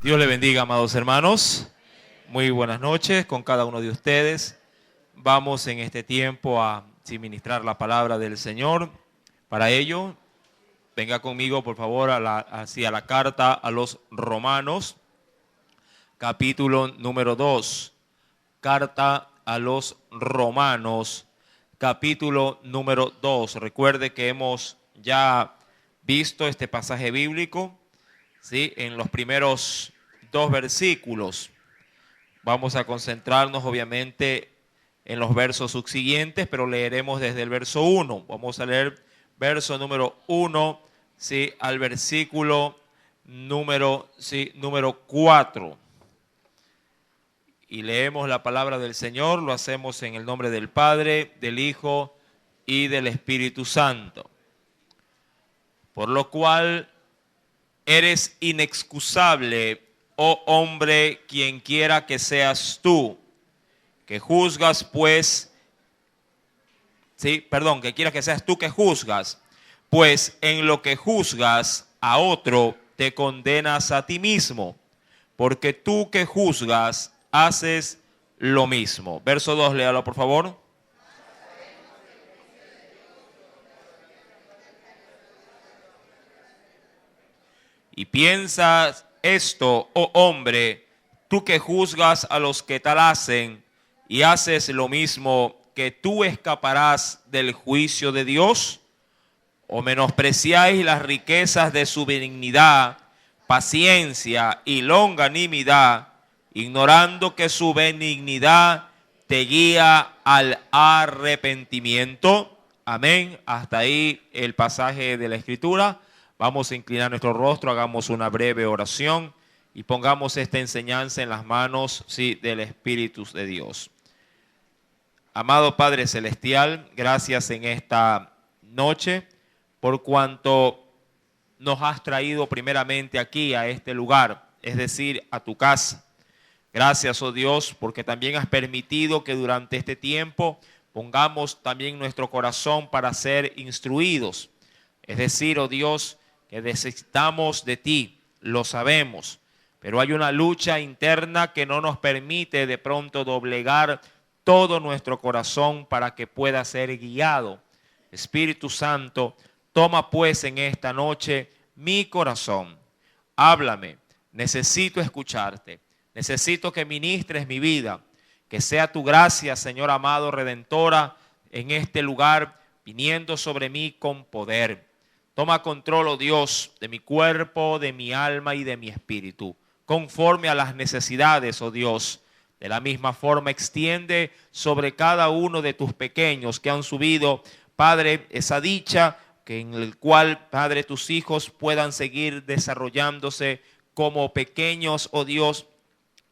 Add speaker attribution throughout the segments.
Speaker 1: Dios le bendiga, amados hermanos. Muy buenas noches con cada uno de ustedes. Vamos en este tiempo a ministrar la palabra del Señor. Para ello, venga conmigo, por favor, hacia la carta a los Romanos, capítulo número 2. Carta a los Romanos, capítulo número 2. Recuerde que hemos ya visto este pasaje bíblico, ¿sí?, en los primeros 2 versículos. Vamos a concentrarnos obviamente en los versos subsiguientes, pero leeremos desde el verso 1. Vamos a leer verso número 1, ¿sí?, al versículo número 4. Y leemos la palabra del Señor. Lo hacemos en el nombre del Padre, del Hijo y del Espíritu Santo. Por lo cual eres inexcusable, oh hombre, quien quiera que seas tú, que juzgas que quiera que seas tú que juzgas, pues en lo que juzgas a otro te condenas a ti mismo, porque tú que juzgas haces lo mismo. Verso 2, léalo por favor. Y piensas esto, oh hombre, tú que juzgas a los que tal hacen y haces lo mismo, que tú escaparás del juicio de Dios. ¿O menospreciáis las riquezas de su benignidad, paciencia y longanimidad, ignorando que su benignidad te guía al arrepentimiento? Amén. Hasta ahí el pasaje de la Escritura. Vamos a inclinar nuestro rostro, hagamos una breve oración y pongamos esta enseñanza en las manos, sí, del Espíritu de Dios. Amado Padre Celestial, gracias en esta noche por cuanto nos has traído primeramente aquí a este lugar, es decir, a tu casa. Gracias, oh Dios, porque también has permitido que durante este tiempo pongamos también nuestro corazón para ser instruidos. Es decir, oh Dios, que necesitamos de ti, lo sabemos, pero hay una lucha interna que no nos permite de pronto doblegar todo nuestro corazón para que pueda ser guiado. Espíritu Santo, toma pues en esta noche mi corazón. Háblame, necesito escucharte, necesito que ministres mi vida, que sea tu gracia, Señor amado, redentora, en este lugar, viniendo sobre mí con poder. Toma control, oh Dios, de mi cuerpo, de mi alma y de mi espíritu, conforme a las necesidades, oh Dios. De la misma forma, extiende sobre cada uno de tus pequeños que han subido, Padre, esa dicha que en el cual, Padre, tus hijos puedan seguir desarrollándose como pequeños, oh Dios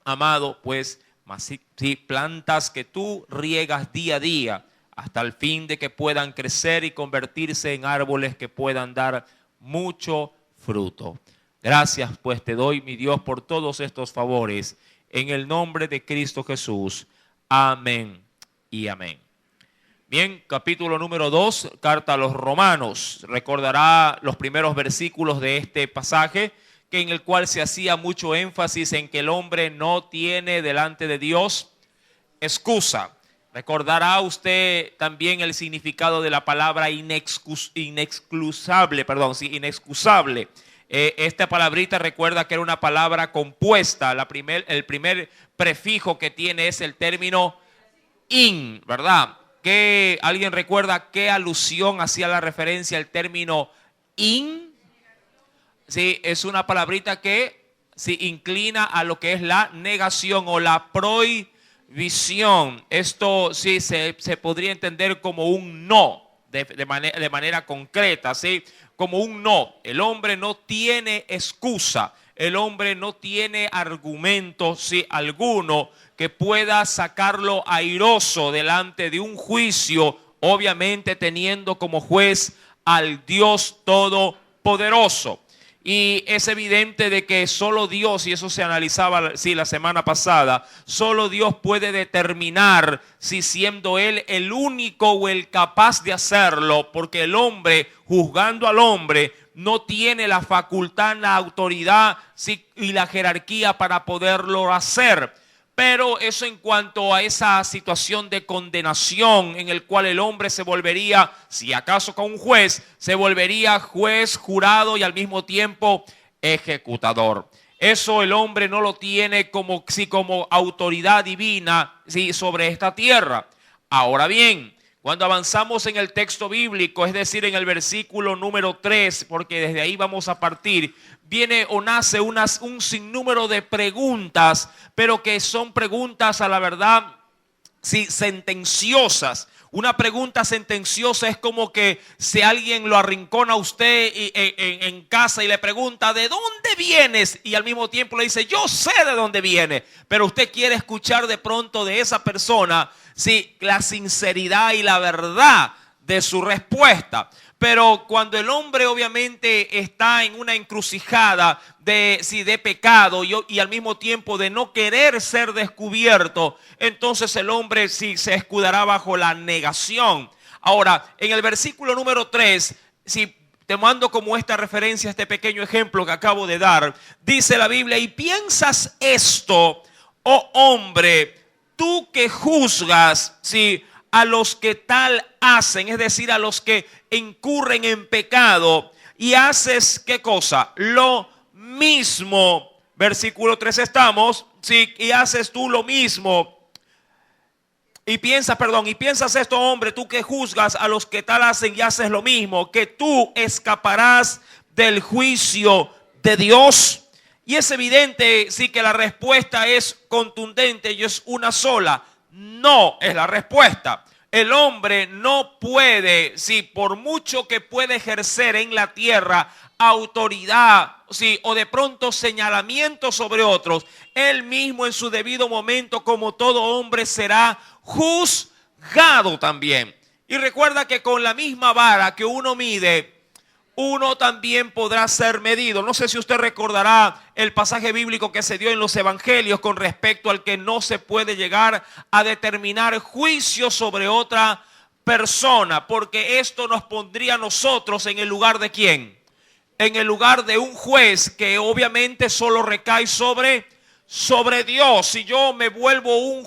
Speaker 1: amado, pues sí, plantas que tú riegas día a día, hasta el fin de que puedan crecer y convertirse en árboles que puedan dar mucho fruto. Gracias pues te doy, mi Dios, por todos estos favores. En el nombre de Cristo Jesús. Amén y amén. Bien, capítulo número 2, carta a los Romanos. Recordará los primeros versículos de este pasaje, en el cual se hacía mucho énfasis en que el hombre no tiene delante de Dios excusa. Recordará usted también el significado de la palabra inexcusable. Esta palabrita recuerda que era una palabra compuesta. El primer prefijo que tiene es el término in, ¿verdad? ¿Alguien recuerda qué alusión hacía la referencia al término in? Sí, es una palabrita que se inclina a lo que es la negación o la prohibición. Esto sí se podría entender como un no, de manera concreta, ¿sí? Como un no. El hombre no tiene excusa, el hombre no tiene argumento, ¿sí?, alguno que pueda sacarlo airoso delante de un juicio, obviamente teniendo como juez al Dios Todopoderoso. Y es evidente de que solo Dios, y eso se analizaba la semana pasada, solo Dios puede determinar si siendo Él el único o el capaz de hacerlo, porque el hombre, juzgando al hombre, no tiene la facultad, la autoridad y la jerarquía para poderlo hacer. Pero eso en cuanto a esa situación de condenación en el cual el hombre se volvería, si acaso con un juez, se volvería juez, jurado y al mismo tiempo ejecutador. Eso el hombre no lo tiene como autoridad divina sobre esta tierra. Ahora bien, cuando avanzamos en el texto bíblico, es decir, en el versículo número 3, porque desde ahí vamos a partir, viene o nace un sinnúmero de preguntas, pero que son preguntas a la verdad sentenciosas. Una pregunta sentenciosa es como que si alguien lo arrincona a usted en casa y le pregunta ¿de dónde vienes? Y al mismo tiempo le dice yo sé de dónde viene, pero usted quiere escuchar de pronto de esa persona la sinceridad y la verdad de su respuesta. Pero cuando el hombre obviamente está en una encrucijada de pecado y al mismo tiempo de no querer ser descubierto, entonces el hombre se escudará bajo la negación. Ahora, en el versículo número 3, te mando como esta referencia, este pequeño ejemplo que acabo de dar, dice la Biblia, y piensas esto, oh hombre, tú que juzgas, a los que tal hacen, es decir, a los que incurren en pecado y haces, ¿qué cosa? Lo mismo. Versículo 3 estamos, y haces tú lo mismo. Y piensas esto, hombre, tú que juzgas a los que tal hacen y haces lo mismo, que tú escaparás del juicio de Dios. Y es evidente, que la respuesta es contundente y es una sola. No es la respuesta. El hombre no puede, por mucho que puede ejercer en la tierra autoridad, o de pronto señalamiento sobre otros, él mismo en su debido momento, como todo hombre, será juzgado también. Y recuerda que con la misma vara que uno mide, uno también podrá ser medido. No sé si usted recordará el pasaje bíblico que se dio en los evangelios con respecto al que no se puede llegar a determinar juicio sobre otra persona, porque esto nos pondría a nosotros en el lugar de ¿quién? En el lugar de un juez que obviamente solo recae sobre Dios. Si yo me vuelvo un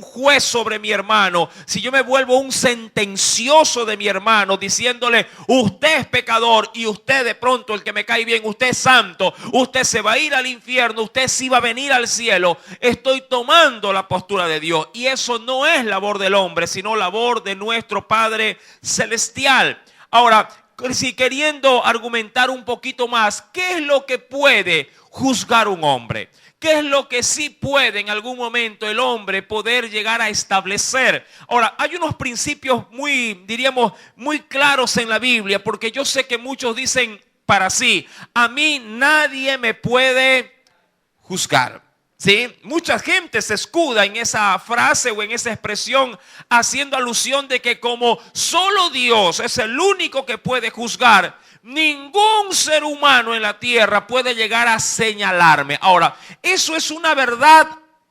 Speaker 1: juez sobre mi hermano, si yo me vuelvo un sentencioso de mi hermano diciéndole usted es pecador y usted de pronto el que me cae bien, usted es santo, usted se va a ir al infierno, usted sí va a venir al cielo, estoy tomando la postura de Dios, y eso no es labor del hombre, sino labor de nuestro Padre Celestial. Ahora, si queriendo argumentar un poquito más, ¿qué es lo que puede juzgar un hombre? ¿Qué es lo que sí puede en algún momento el hombre poder llegar a establecer? Ahora, hay unos principios muy claros en la Biblia, porque yo sé que muchos dicen para sí, a mí nadie me puede juzgar. Mucha gente se escuda en esa frase o en esa expresión haciendo alusión de que como solo Dios es el único que puede juzgar, ningún ser humano en la tierra puede llegar a señalarme. Ahora, eso es una verdad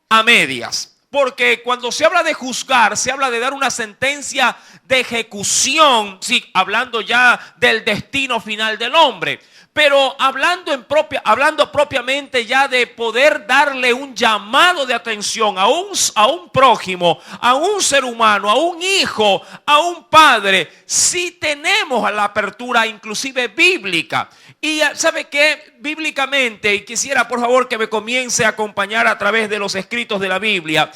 Speaker 1: a medias, porque cuando se habla de juzgar, se habla de dar una sentencia de ejecución, hablando ya del destino final del hombre. Pero hablando propiamente ya de poder darle un llamado de atención a un prójimo, a un ser humano, a un hijo, a un padre, sí tenemos la apertura inclusive bíblica. Y ¿sabe qué? Bíblicamente, y quisiera por favor que me comience a acompañar a través de los escritos de la Biblia.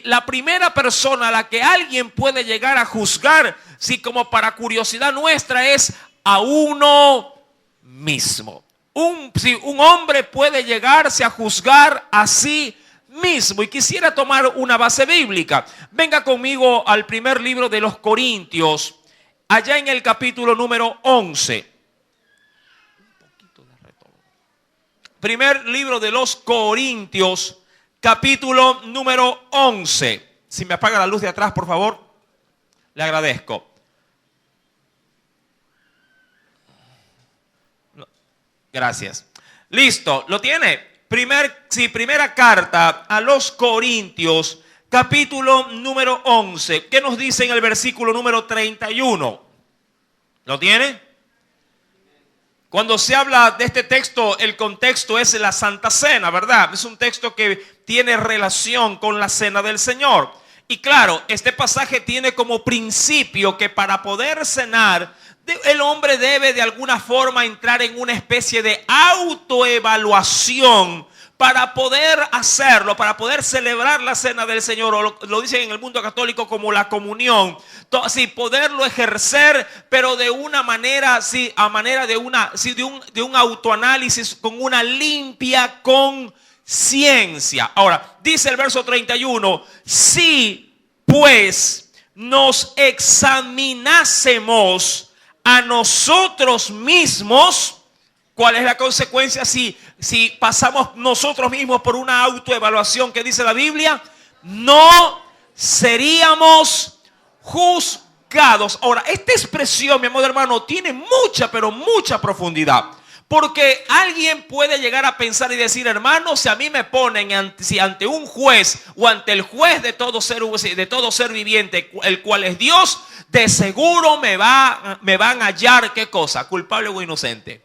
Speaker 1: La primera persona a la que alguien puede llegar a juzgar, como para curiosidad nuestra, es a uno mismo. Un hombre puede llegarse a juzgar a sí mismo. Y quisiera tomar una base bíblica. Venga conmigo al primer libro de los Corintios, allá en el capítulo número 11. Primer libro de los Corintios, capítulo número 11. Si me apaga la luz de atrás, por favor, le agradezco. Gracias. Listo, ¿lo tiene? Primera carta a los Corintios, capítulo número 11. ¿Qué nos dice en el versículo número 31? ¿Lo tiene? Cuando se habla de este texto, el contexto es la Santa Cena, ¿verdad? Es un texto que tiene relación con la Cena del Señor. Y claro, este pasaje tiene como principio que para poder cenar, el hombre debe de alguna forma entrar en una especie de autoevaluación para poder hacerlo, para poder celebrar la Cena del Señor, o lo dicen en el mundo católico como la comunión, sí, poderlo ejercer, pero de una manera, sí, a manera de un autoanálisis con una limpia conciencia. Ahora, dice el verso 31, si pues nos examinásemos a nosotros mismos, ¿cuál es la consecuencia si pasamos nosotros mismos por una autoevaluación que dice la Biblia? No seríamos juzgados. Ahora, esta expresión, mi amado hermano, tiene mucha, pero mucha profundidad. Porque alguien puede llegar a pensar y decir, hermano, si a mí me ponen ante un juez o ante el juez de todo ser viviente, el cual es Dios, de seguro me van a hallar, ¿qué cosa? ¿Culpable o inocente?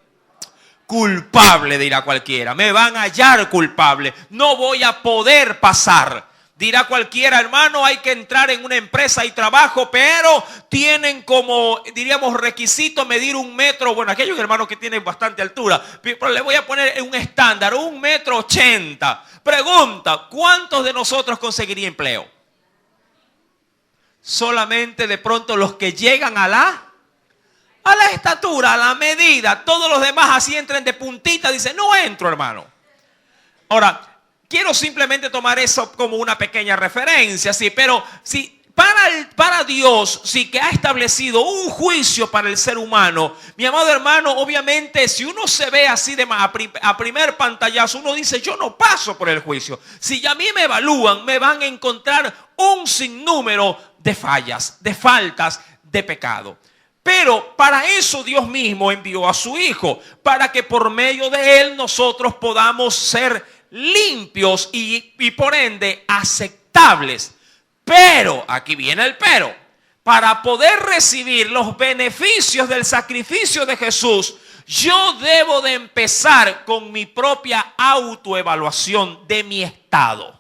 Speaker 1: Culpable, dirá cualquiera. Me van a hallar culpable. No voy a poder pasar. Dirá cualquiera, hermano, hay que entrar en una empresa y trabajo, pero tienen como, diríamos, requisito medir 1 metro. Bueno, aquellos hermanos que tienen bastante altura, pero le voy a poner un estándar, 1,80 m. Pregunta, ¿cuántos de nosotros conseguiría empleo? Solamente de pronto los que llegan a la estatura, a la medida. Todos los demás así entren de puntita, dicen, no entro, hermano. Ahora, quiero simplemente tomar eso como una pequeña referencia, sí, pero si para Dios, sí, que ha establecido un juicio para el ser humano, mi amado hermano, obviamente, si uno se ve así a primer pantallazo, uno dice, yo no paso por el juicio. Si a mí me evalúan, me van a encontrar un sinnúmero de fallas, de faltas, de pecado. Pero para eso Dios mismo envió a su Hijo, para que por medio de Él nosotros podamos ser limpios y por ende aceptables. Pero, aquí viene el pero, para poder recibir los beneficios del sacrificio de Jesús, yo debo de empezar con mi propia autoevaluación de mi estado.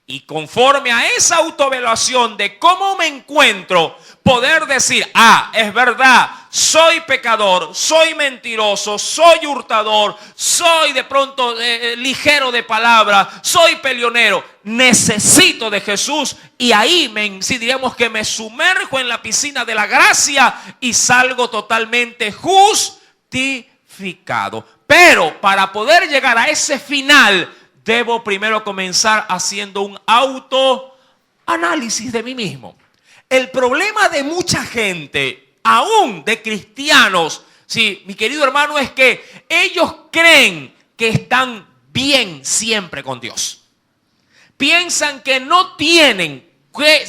Speaker 1: Y conforme a esa autoevaluación de cómo me encuentro, poder decir, es verdad, soy pecador, soy mentiroso, soy hurtador, soy de pronto ligero de palabra, soy peleonero, necesito de Jesús. Y ahí diríamos que me sumerjo en la piscina de la gracia y salgo totalmente justificado. Pero para poder llegar a ese final, debo primero comenzar haciendo un autoanálisis de mí mismo. El problema de mucha gente, aún de cristianos, sí, mi querido hermano, es que ellos creen que están bien siempre con Dios. Piensan que no tienen,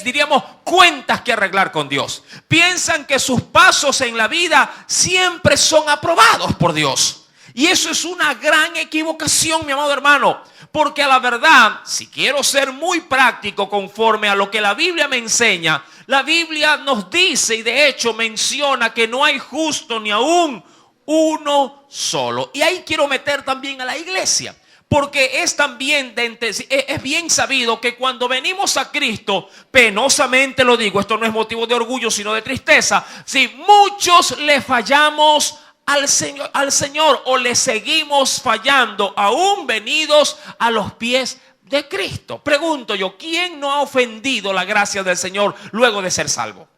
Speaker 1: diríamos, cuentas que arreglar con Dios. Piensan que sus pasos en la vida siempre son aprobados por Dios. Y eso es una gran equivocación, mi amado hermano. Porque a la verdad, si quiero ser muy práctico conforme a lo que la Biblia me enseña, la Biblia nos dice y de hecho menciona que no hay justo ni aún uno solo. Y ahí quiero meter también a la iglesia. Porque es también, es bien sabido que cuando venimos a Cristo, penosamente lo digo, esto no es motivo de orgullo sino de tristeza, si muchos le fallamos al Señor o le seguimos fallando aún venidos a los pies de Cristo. Pregunto yo, ¿quién no ha ofendido la gracia del Señor luego de ser salvo?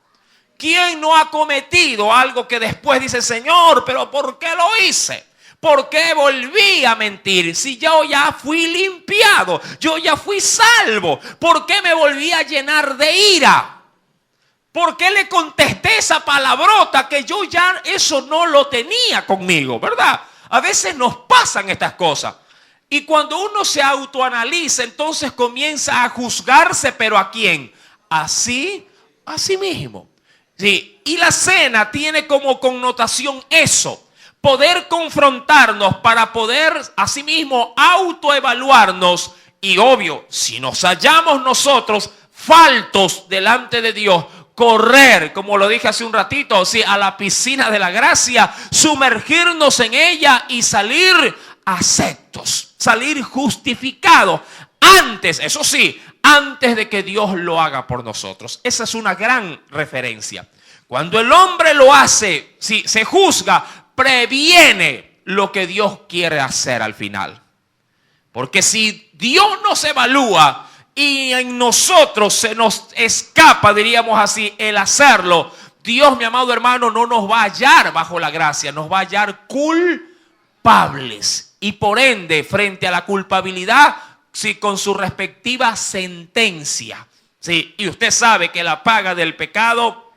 Speaker 1: ¿Quién no ha cometido algo que después dice, Señor, pero ¿por qué lo hice? ¿Por qué volví a mentir? Si yo ya fui limpiado, yo ya fui salvo, ¿por qué me volví a llenar de ira? ¿Por qué le contesté esa palabrota que yo ya eso no lo tenía conmigo? ¿Verdad? A veces nos pasan estas cosas. Y cuando uno se autoanaliza, entonces comienza a juzgarse, ¿pero a quién? A sí mismo. Sí. Y la cena tiene como connotación eso. Poder confrontarnos para poder asimismo autoevaluarnos. Y obvio, si nos hallamos nosotros faltos delante de Dios, correr, como lo dije hace un ratito, sí, a la piscina de la gracia, sumergirnos en ella y salir aceptos, salir justificados. Antes, eso sí, antes de que Dios lo haga por nosotros. Esa es una gran referencia. Cuando el hombre lo hace, si se juzga, previene lo que Dios quiere hacer al final. Porque si Dios nos evalúa y en nosotros se nos escapa, diríamos así, el hacerlo, Dios, mi amado hermano, no nos va a hallar bajo la gracia, nos va a hallar culpables. Y por ende, frente a la culpabilidad, sí, con su respectiva sentencia. Sí, y usted sabe que la paga del pecado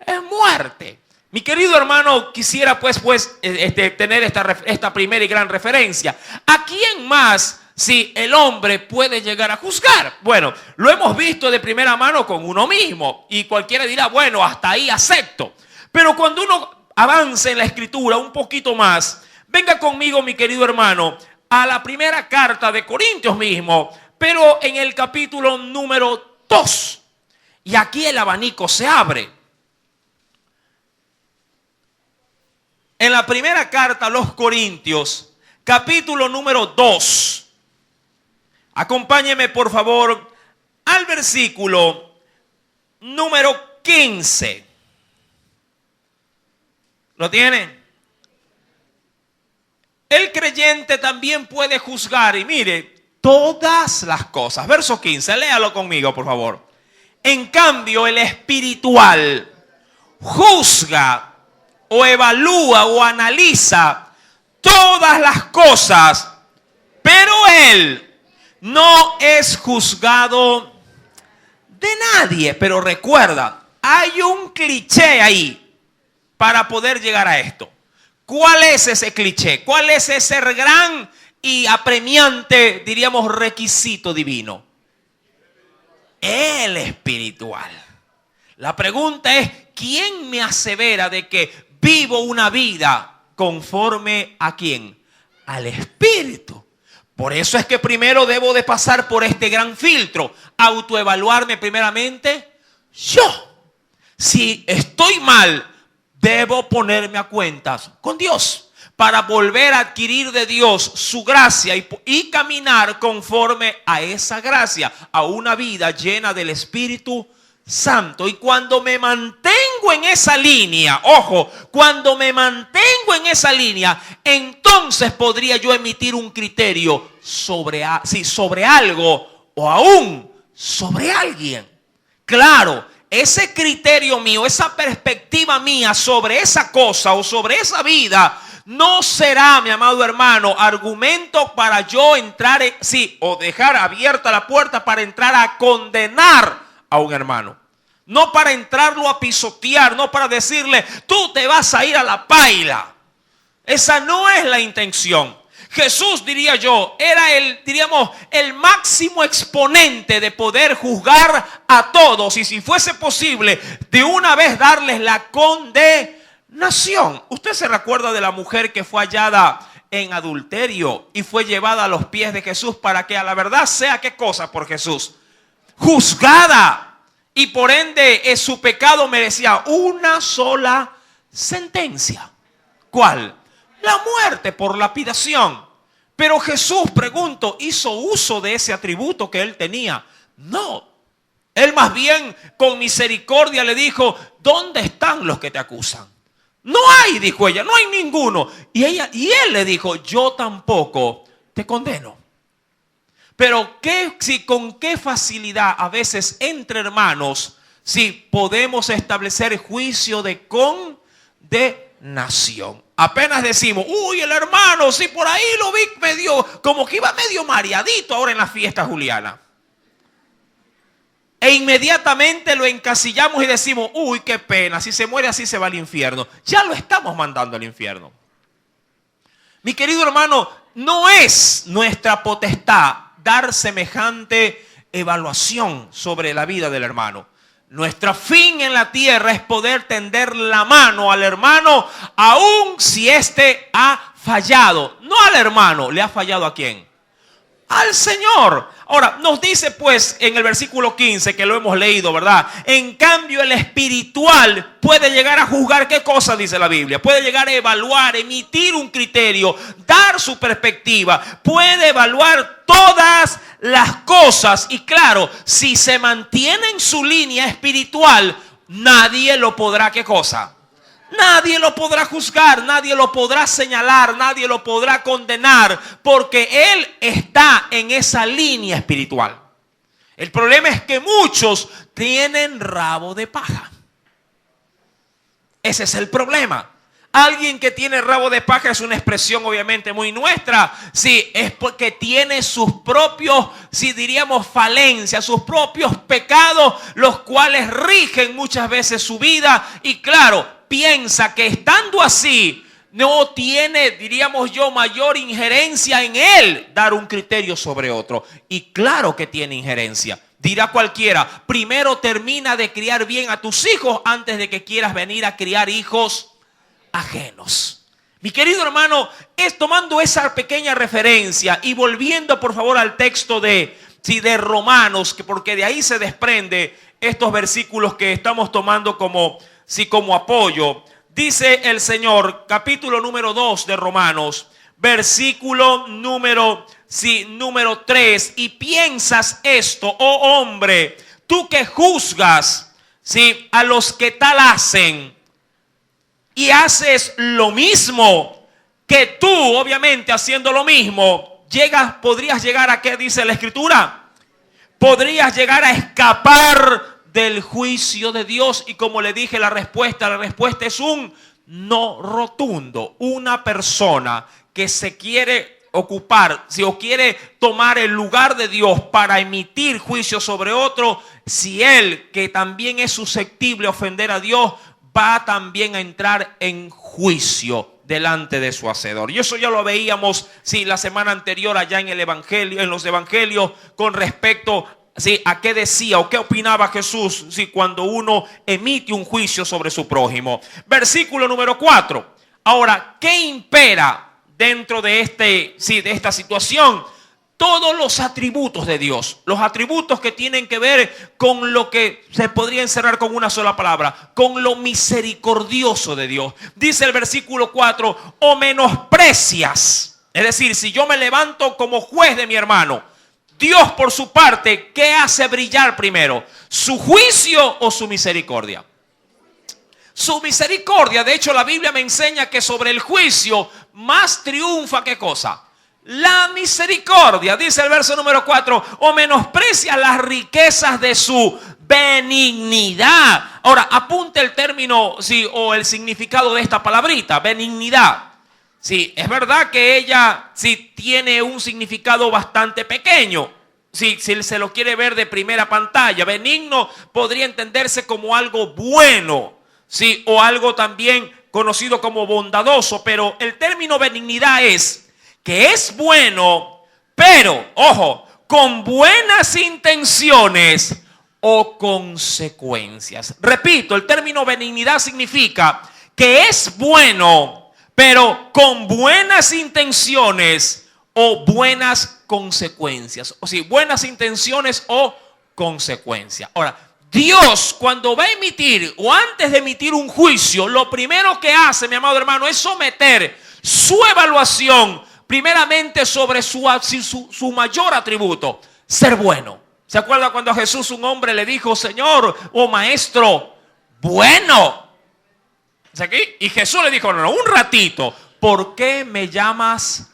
Speaker 1: es muerte. Mi querido hermano, quisiera pues tener esta primera y gran referencia. ¿A quién más si el hombre puede llegar a juzgar? Bueno, lo hemos visto de primera mano con uno mismo. Y cualquiera dirá, bueno, hasta ahí acepto. Pero cuando uno avanza en la escritura un poquito más, venga conmigo, mi querido hermano, a la primera carta de Corintios mismo, pero en el capítulo número 2. Y aquí el abanico se abre. En la primera carta a los Corintios, capítulo número 2. Acompáñeme por favor al versículo número 15. ¿Lo tiene? El creyente también puede juzgar, y mire, todas las cosas. Verso 15, léalo conmigo, por favor. En cambio, el espiritual juzga o evalúa o analiza todas las cosas, pero él no es juzgado de nadie. Pero recuerda, hay un cliché ahí para poder llegar a esto. ¿Cuál es ese cliché? ¿Cuál es ese gran y apremiante, diríamos, requisito divino? El espiritual. La pregunta es, ¿quién me asevera de que vivo una vida conforme a quién? Al Espíritu. Por eso es que primero debo de pasar por este gran filtro. Autoevaluarme primeramente yo. Si estoy mal, debo ponerme a cuentas con Dios para volver a adquirir de Dios su gracia y caminar conforme a esa gracia, a una vida llena del Espíritu Santo. Y cuando me mantengo en esa línea, ojo, cuando me mantengo en esa línea, entonces podría yo emitir un criterio sobre algo o aún sobre alguien. Claro, ese criterio mío, esa perspectiva mía sobre esa cosa o sobre esa vida no será, mi amado hermano, argumento para yo entrar o dejar abierta la puerta para entrar a condenar a un hermano. No para entrarlo a pisotear, no para decirle, tú te vas a ir a la paila. Esa no es la intención. Jesús, diría yo, era el máximo exponente de poder juzgar a todos. Y si fuese posible, de una vez darles la condenación. Usted se recuerda de la mujer que fue hallada en adulterio y fue llevada a los pies de Jesús para que a la verdad sea, ¿qué cosa por Jesús? Juzgada. Y por ende su pecado merecía una sola sentencia. ¿Cuál? La muerte por lapidación. Pero Jesús, pregunto, ¿hizo uso de ese atributo que él tenía? No. Él más bien con misericordia le dijo, ¿dónde están los que te acusan? No hay, dijo ella, no hay ninguno. Y él le dijo, yo tampoco te condeno. Pero con qué facilidad a veces entre hermanos, si podemos establecer juicio de condenación. Apenas decimos, uy, el hermano, si por ahí lo vi como que iba medio mareadito ahora en la fiesta juliana. E inmediatamente lo encasillamos y decimos, uy, qué pena, si se muere así se va al infierno. Ya lo estamos mandando al infierno. Mi querido hermano, no es nuestra potestad dar semejante evaluación sobre la vida del hermano. Nuestro fin en la tierra es poder tender la mano al hermano, aun si éste ha fallado. No al hermano, ¿le ha fallado a quién? A al Señor. Ahora, nos dice pues en el versículo 15, que lo hemos leído, ¿verdad? En cambio, el espiritual puede llegar a juzgar. ¿Qué cosa dice la Biblia? Puede llegar a evaluar, emitir un criterio, dar su perspectiva. Puede evaluar todas las cosas. Y claro, si se mantiene en su línea espiritual, nadie lo podrá, ¿qué cosa? Nadie lo podrá juzgar, nadie lo podrá señalar, nadie lo podrá condenar, porque él está en esa línea espiritual. El problema es que muchos tienen rabo de paja. Ese es el problema. Alguien que tiene rabo de paja es una expresión obviamente muy nuestra. Sí, es porque tiene sus propios, sí diríamos, falencias, sus propios pecados, los cuales rigen muchas veces su vida. Y claro, piensa que estando así no tiene, diríamos yo, mayor injerencia en él dar un criterio sobre otro. Y claro que tiene injerencia. Dirá cualquiera, primero termina de criar bien a tus hijos antes de que quieras venir a criar hijos ajenos. Mi querido hermano, es tomando esa pequeña referencia y volviendo por favor al texto de Romanos, que porque de ahí se desprende estos versículos que estamos tomando como apoyo. Dice el Señor, capítulo número 2 de Romanos, versículo número 3. Y piensas esto, oh hombre, tú que juzgas a los que tal hacen, y haces lo mismo, que tú, obviamente, haciendo lo mismo, podrías llegar a, ¿qué dice la Escritura? Podrías llegar a escapar del juicio de Dios. Y como le dije, la respuesta es un no rotundo. Una persona que se quiere ocupar, o quiere tomar el lugar de Dios para emitir juicio sobre otro, si él, que también es susceptible a ofender a Dios, va también a entrar en juicio delante de su Hacedor. Y eso ya lo veíamos la semana anterior allá en el Evangelio, en los Evangelios, con respecto a qué decía o qué opinaba Jesús cuando uno emite un juicio sobre su prójimo. Versículo número 4. Ahora, ¿qué impera dentro de esta situación? Todos los atributos de Dios, los atributos que tienen que ver con lo que se podría encerrar con una sola palabra, con lo misericordioso de Dios. Dice el versículo 4, o menosprecias. Es decir, si yo me levanto como juez de mi hermano, Dios por su parte, ¿qué hace brillar primero? ¿Su juicio o su misericordia? Su misericordia. De hecho, la Biblia me enseña que sobre el juicio más triunfa, ¿qué cosa? La misericordia. Dice el verso número 4, o menosprecia las riquezas de su benignidad. Ahora, apunte el término, o el significado de esta palabrita, benignidad. Es verdad que ella tiene un significado bastante pequeño. Si se lo quiere ver de primera pantalla, benigno podría entenderse como algo bueno, o algo también conocido como bondadoso. Pero el término benignidad es que es bueno, pero, ojo, con buenas intenciones o consecuencias. Repito, el término benignidad significa que es bueno, pero con buenas intenciones o buenas consecuencias. O sea, buenas intenciones o consecuencias. Ahora, Dios, cuando va a emitir o antes de emitir un juicio, lo primero que hace, mi amado hermano, es someter su evaluación primeramente sobre su mayor atributo, ser bueno. ¿Se acuerda cuando a Jesús un hombre le dijo, Señor o Maestro, bueno? ¿Aquí? Y Jesús le dijo, no, un ratito, ¿por qué me llamas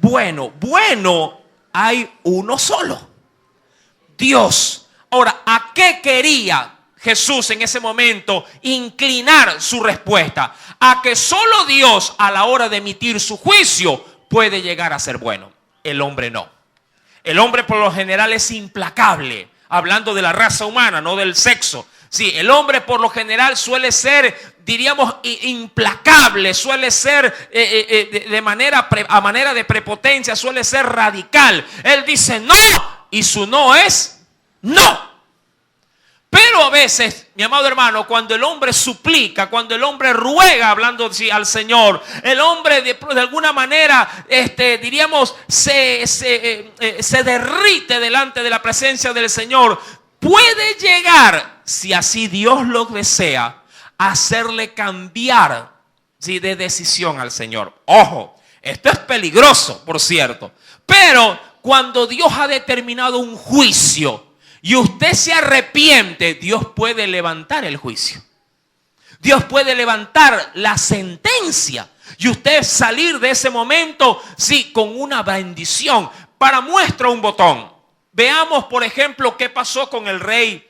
Speaker 1: bueno? Bueno, hay uno solo, Dios. Ahora, ¿a qué quería Jesús en ese momento inclinar su respuesta? A que solo Dios, a la hora de emitir su juicio, puede llegar a ser bueno. El hombre no. El hombre por lo general es implacable. Hablando de la raza humana, no del sexo. El hombre por lo general suele ser, diríamos, implacable. Suele ser a manera de prepotencia, suele ser radical. Él dice no y su no es no. Pero a veces, mi amado hermano, cuando el hombre suplica, cuando el hombre ruega hablando al Señor, el hombre de alguna manera, diríamos, se derrite delante de la presencia del Señor, puede llegar, si así Dios lo desea, a hacerle cambiar, ¿sí?, de decisión al Señor. Ojo, esto es peligroso, por cierto, pero cuando Dios ha determinado un juicio y usted se arrepiente, Dios puede levantar el juicio. Dios puede levantar la sentencia y usted salir de ese momento, sí, con una bendición. Para muestra un botón. Veamos, por ejemplo, qué pasó con el rey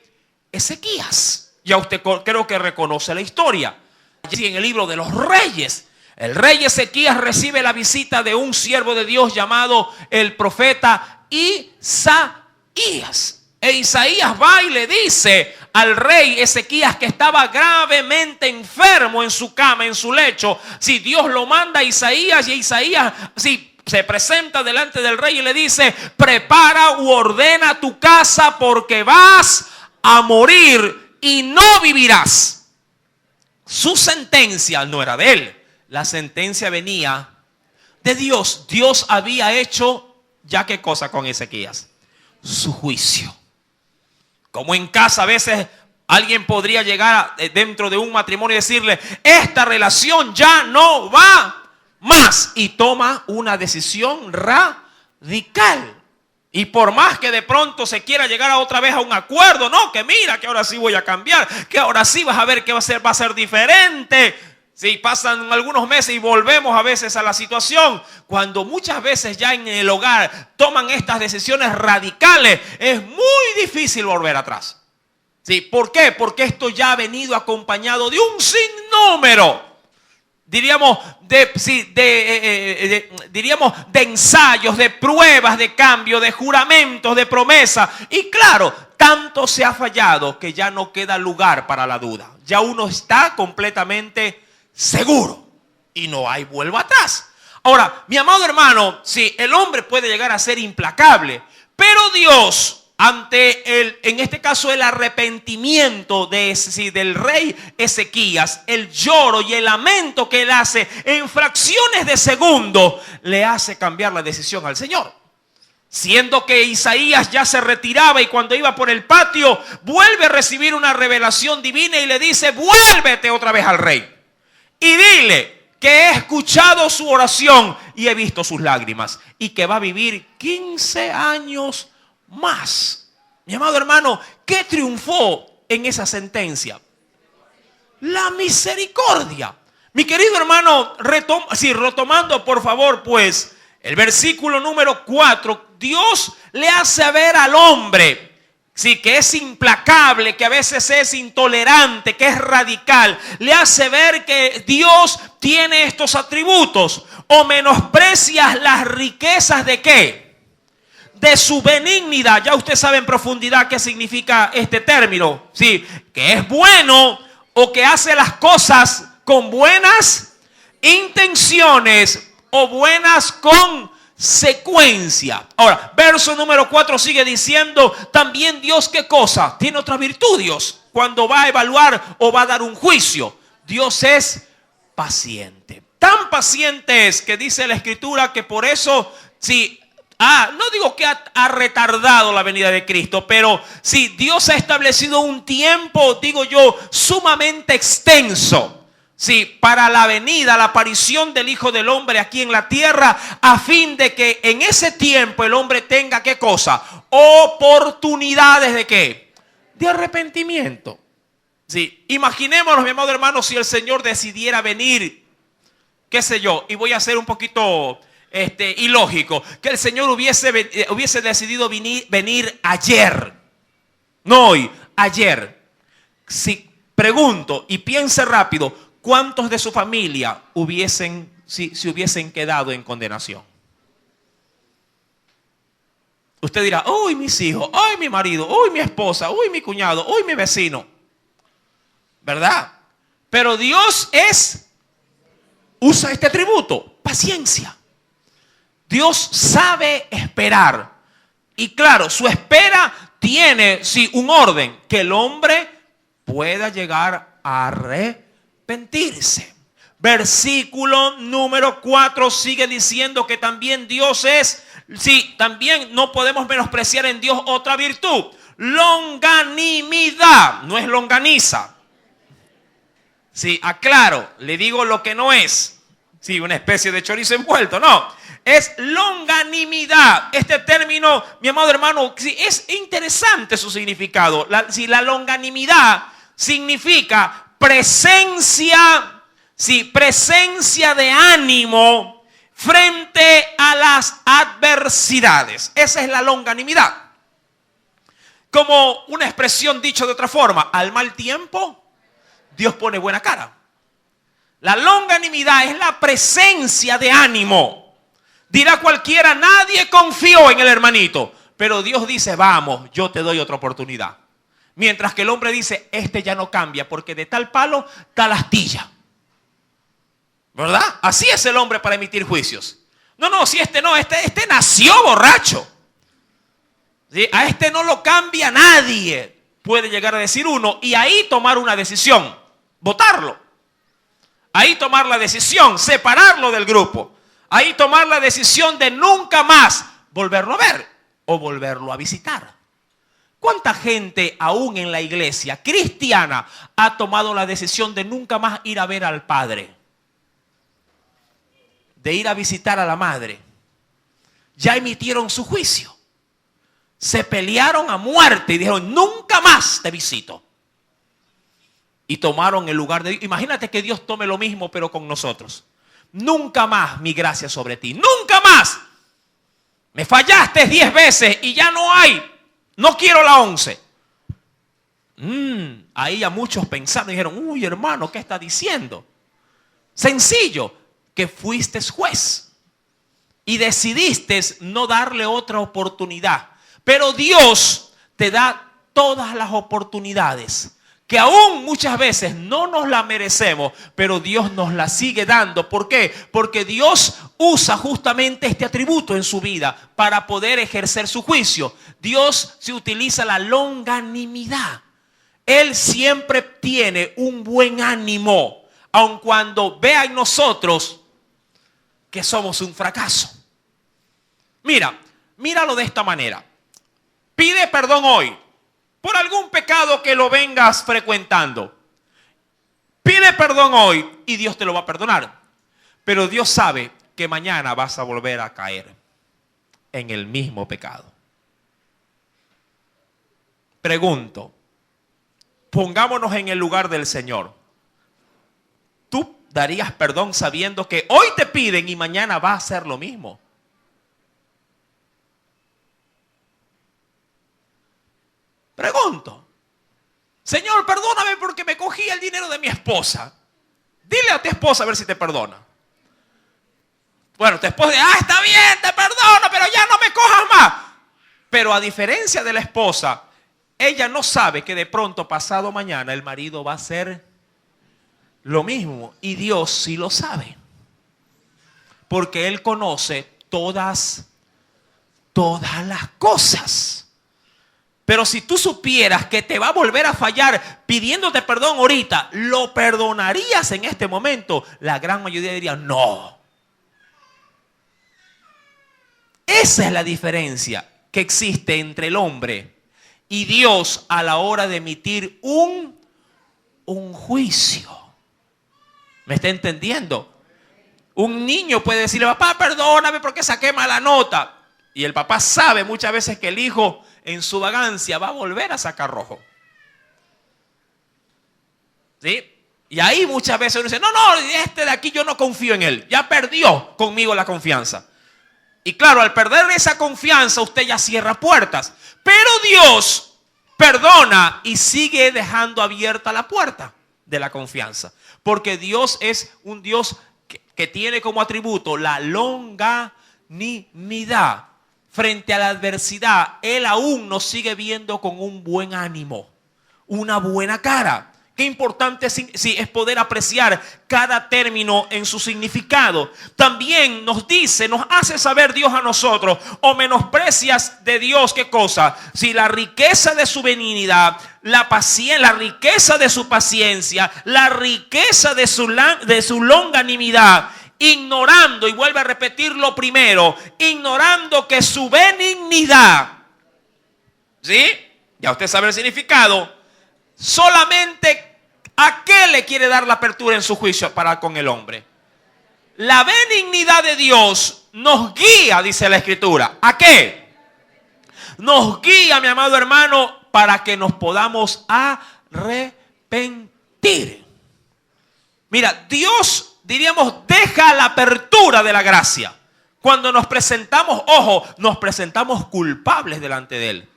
Speaker 1: Ezequías. Ya usted creo que reconoce la historia. Allí en el libro de los Reyes, el rey Ezequías recibe la visita de un siervo de Dios llamado el profeta Isaías. E Isaías va y le dice al rey Ezequías, que estaba gravemente enfermo en su cama, en su lecho. Si Dios lo manda a Isaías, y Isaías se presenta delante del rey y le dice: prepara u ordena tu casa porque vas a morir y no vivirás. Su sentencia no era de él, la sentencia venía de Dios. Dios había hecho ya qué cosa con Ezequías, su juicio. Como en casa a veces alguien podría llegar dentro de un matrimonio y decirle: esta relación ya no va más, y toma una decisión radical. Y por más que de pronto se quiera llegar otra vez a un acuerdo, no, que mira, que ahora sí voy a cambiar, que ahora sí vas a ver que va a ser diferente. Sí, pasan algunos meses y volvemos a veces a la situación. Cuando muchas veces ya en el hogar toman estas decisiones radicales, es muy difícil volver atrás. Sí, ¿por qué? Porque esto ya ha venido acompañado de un sinnúmero, diríamos, de ensayos, de pruebas, de cambio, de juramentos, de promesas. Y claro, tanto se ha fallado que ya no queda lugar para la duda. Ya uno está completamente seguro y no hay vuelta atrás. Ahora, mi amado hermano, sí, el hombre puede llegar a ser implacable, pero Dios, ante en este caso el arrepentimiento del rey Ezequías, el lloro y el lamento que él hace en fracciones de segundo, le hace cambiar la decisión al Señor. Siendo que Isaías ya se retiraba y cuando iba por el patio, vuelve a recibir una revelación divina y le dice: vuélvete otra vez al rey y dile que he escuchado su oración y he visto sus lágrimas, y que va a vivir 15 años más. Mi amado hermano, ¿qué triunfó en esa sentencia? La misericordia. Mi querido hermano, retomando por favor pues el versículo número 4, Dios le hace ver al hombre, sí, que es implacable, que a veces es intolerante, que es radical. Le hace ver que Dios tiene estos atributos. O menosprecias las riquezas de ¿qué? De su benignidad. Ya usted sabe en profundidad qué significa este término. Sí, que es bueno o que hace las cosas con buenas intenciones o buenas consecuencias. Ahora, verso número 4 sigue diciendo: también Dios, ¿qué cosa? Tiene otra virtud Dios cuando va a evaluar o va a dar un juicio. Dios es paciente. Tan paciente es que dice la Escritura que por eso, sí, no digo que ha retardado la venida de Cristo, pero sí, Dios ha establecido un tiempo, digo yo, sumamente extenso, sí, para la venida, la aparición del Hijo del Hombre aquí en la tierra, a fin de que en ese tiempo el hombre tenga ¿qué cosa? Oportunidades de ¿qué? De arrepentimiento. Sí, imaginémonos, mi amado hermano, si el Señor decidiera venir, qué sé yo, y voy a ser un poquito ilógico, que el Señor hubiese decidido venir ayer, no hoy, ayer. Si pregunto y piense rápido, ¿cuántos de su familia se hubiesen quedado en condenación? Usted dirá: uy, mis hijos, uy, mi marido, uy, mi esposa, uy, mi cuñado, uy, mi vecino, ¿verdad? Pero Dios usa este atributo, paciencia. Dios sabe esperar. Y claro, su espera tiene, sí, un orden, que el hombre pueda llegar a arrepentirse. Versículo número 4 sigue diciendo que también Dios es, sí, también no podemos menospreciar en Dios otra virtud. Longanimidad, no es longaniza. Sí, aclaro, le digo lo que no es. Sí, una especie de chorizo envuelto, no. Es longanimidad. Este término, mi amado hermano, sí, es interesante su significado. La longanimidad significa presencia, sí, presencia de ánimo frente a las adversidades. Esa es la longanimidad. Como una expresión dicho de otra forma, al mal tiempo, Dios pone buena cara. La longanimidad es la presencia de ánimo. Dirá cualquiera, nadie confió en el hermanito, pero Dios dice, vamos, yo te doy otra oportunidad. Mientras que el hombre dice, este ya no cambia, porque de tal palo, tal astilla. ¿Verdad? Así es el hombre para emitir juicios. No, si este nació borracho. ¿Sí? A este no lo cambia nadie. Puede llegar a decir uno y ahí tomar una decisión, votarlo. Ahí tomar la decisión, separarlo del grupo. Ahí tomar la decisión de nunca más volverlo a ver o volverlo a visitar. ¿Cuánta gente aún en la iglesia cristiana ha tomado la decisión de nunca más ir a ver al padre? De ir a visitar a la madre. Ya emitieron su juicio. Se pelearon a muerte y dijeron, nunca más te visito. Y tomaron el lugar de Dios. Imagínate que Dios tome lo mismo, pero con nosotros. Nunca más mi gracia sobre ti. Nunca más. Me fallaste 10 veces y ya no hay. No quiero la 11. Ahí ya muchos pensaron y dijeron, uy hermano, ¿qué está diciendo? Sencillo, que fuiste juez y decidiste no darle otra oportunidad. Pero Dios te da todas las oportunidades que aún muchas veces no nos la merecemos, pero Dios nos la sigue dando. ¿Por qué? Porque Dios usa justamente este atributo en su vida para poder ejercer su juicio. Dios se utiliza la longanimidad. Él siempre tiene un buen ánimo, aun cuando vea en nosotros que somos un fracaso. Míralo de esta manera. Pide perdón hoy por algún pecado que lo vengas frecuentando. Pide perdón hoy y Dios te lo va a perdonar. Pero Dios sabe que mañana vas a volver a caer en el mismo pecado. Pregunto, pongámonos en el lugar del Señor. ¿Tú darías perdón sabiendo que hoy te piden y mañana va a hacer lo mismo? Pregunto, Señor, perdóname porque me cogí el dinero de mi esposa. Dile a tu esposa a ver si te perdona. Bueno, tu esposa dice, está bien, te perdono, pero ya no me cojas más. Pero a diferencia de la esposa, ella no sabe que de pronto pasado mañana el marido va a hacer lo mismo. Y Dios sí lo sabe. Porque Él conoce todas las cosas. Pero si tú supieras que te va a volver a fallar pidiéndote perdón ahorita, ¿lo perdonarías en este momento? La gran mayoría diría no. Esa es la diferencia que existe entre el hombre y Dios a la hora de emitir un juicio. ¿Me está entendiendo? Un niño puede decirle, papá, perdóname porque saqué mala nota. Y el papá sabe muchas veces que el hijo en su vagancia va a volver a sacar rojo. ¿Sí? Y ahí muchas veces uno dice, no, este de aquí yo no confío en él. Ya perdió conmigo la confianza. Y claro, al perder esa confianza usted ya cierra puertas. Pero Dios perdona y sigue dejando abierta la puerta de la confianza. Porque Dios es un Dios que tiene como atributo la longanimidad. Frente a la adversidad, Él aún nos sigue viendo con un buen ánimo, una buena cara. Qué importante es poder apreciar cada término en su significado. También nos hace saber Dios a nosotros, o menosprecias de Dios, ¿qué cosa? Si la riqueza de su benignidad, la riqueza de su paciencia, la riqueza de su longanimidad, ignorando, y vuelve a repetir lo primero, ignorando que su benignidad, ¿sí? Ya usted sabe el significado. Solamente ¿a qué le quiere dar la apertura en su juicio para con el hombre? La benignidad de Dios nos guía, dice la Escritura. ¿A qué? Nos guía, mi amado hermano, para que nos podamos arrepentir. Mira, Dios, diríamos, deja la apertura de la gracia. Cuando nos presentamos, ojo, nos presentamos culpables delante de Él.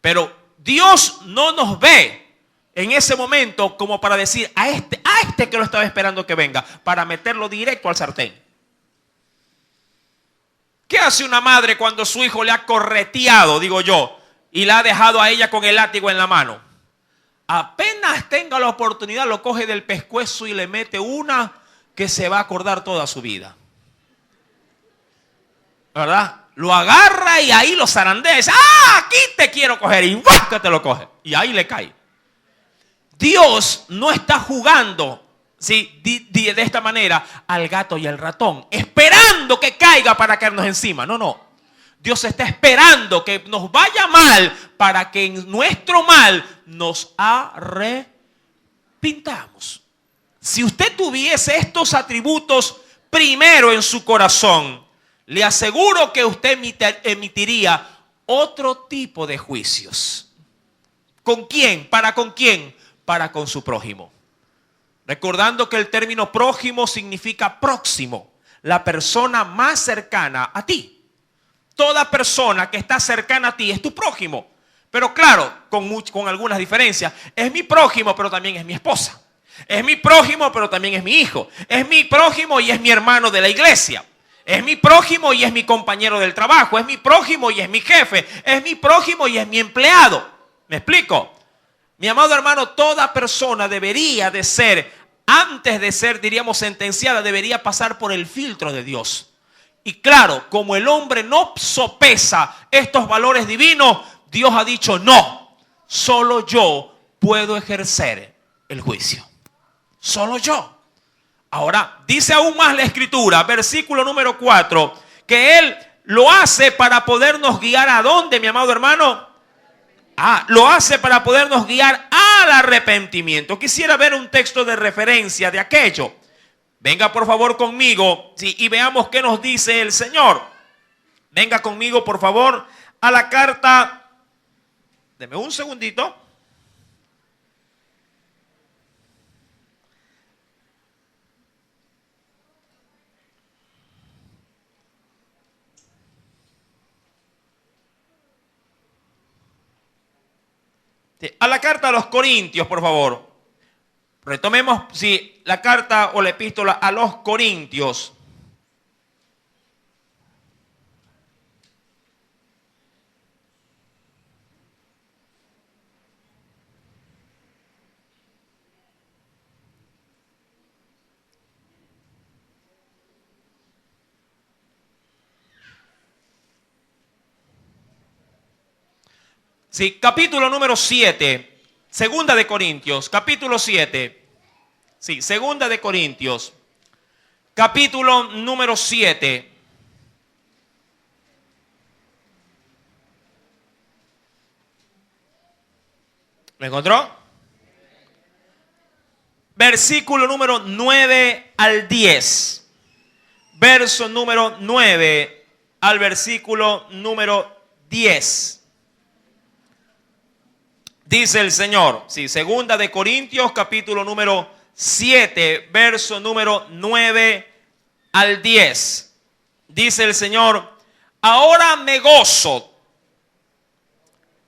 Speaker 1: Pero Dios no nos ve en ese momento como para decir a este que lo estaba esperando que venga, para meterlo directo al sartén. ¿Qué hace una madre cuando su hijo le ha correteado, digo yo, y la ha dejado a ella con el látigo en la mano? Apenas tenga la oportunidad, lo coge del pescuezo y le mete una que se va a acordar toda su vida. ¿Verdad? Lo agarra y ahí lo zarandea. Dice, aquí te quiero coger. Y ¡guau! Que te lo coge. Y ahí le cae. Dios no está jugando, ¿sí?, de esta manera al gato y al ratón, esperando que caiga para caernos encima. No. Dios está esperando que nos vaya mal para que en nuestro mal nos arrepintamos. Si usted tuviese estos atributos primero en su corazón, le aseguro que usted emitiría otro tipo de juicios. ¿Con quién? ¿Para con quién? Para con su prójimo. Recordando que el término prójimo significa próximo, la persona más cercana a ti. Toda persona que está cercana a ti es tu prójimo. Pero claro, con algunas diferencias. Es mi prójimo, pero también es mi esposa. Es mi prójimo, pero también es mi hijo. Es mi prójimo y es mi hermano de la iglesia. Es mi prójimo y es mi compañero del trabajo. Es mi prójimo y es mi jefe. Es mi prójimo y es mi empleado. ¿Me explico? Mi amado hermano, toda persona debería de ser, antes de ser, diríamos, sentenciada, debería pasar por el filtro de Dios. Y claro, como el hombre no sopesa estos valores divinos, Dios ha dicho, no, solo yo puedo ejercer el juicio. Solo yo. Ahora, dice aún más la Escritura, versículo número 4, que Él lo hace para podernos guiar ¿a dónde, mi amado hermano? Lo hace para podernos guiar al arrepentimiento. Quisiera ver un texto de referencia de aquello. Venga por favor conmigo, sí, y veamos qué nos dice el Señor. Venga conmigo por favor a la carta. Deme un segundito. A la carta a los Corintios, por favor. Retomemos, la carta o la epístola a los Corintios. Sí, capítulo número 7, segunda de Corintios, capítulo 7. Sí, segunda de Corintios, capítulo número 7. ¿Lo encontró? Versículo número 9 al 10. Verso número 9 al versículo número 10. Dice el Señor, sí, segunda de Corintios, capítulo número 7, verso número 9 al 10. Dice el Señor, ahora me gozo,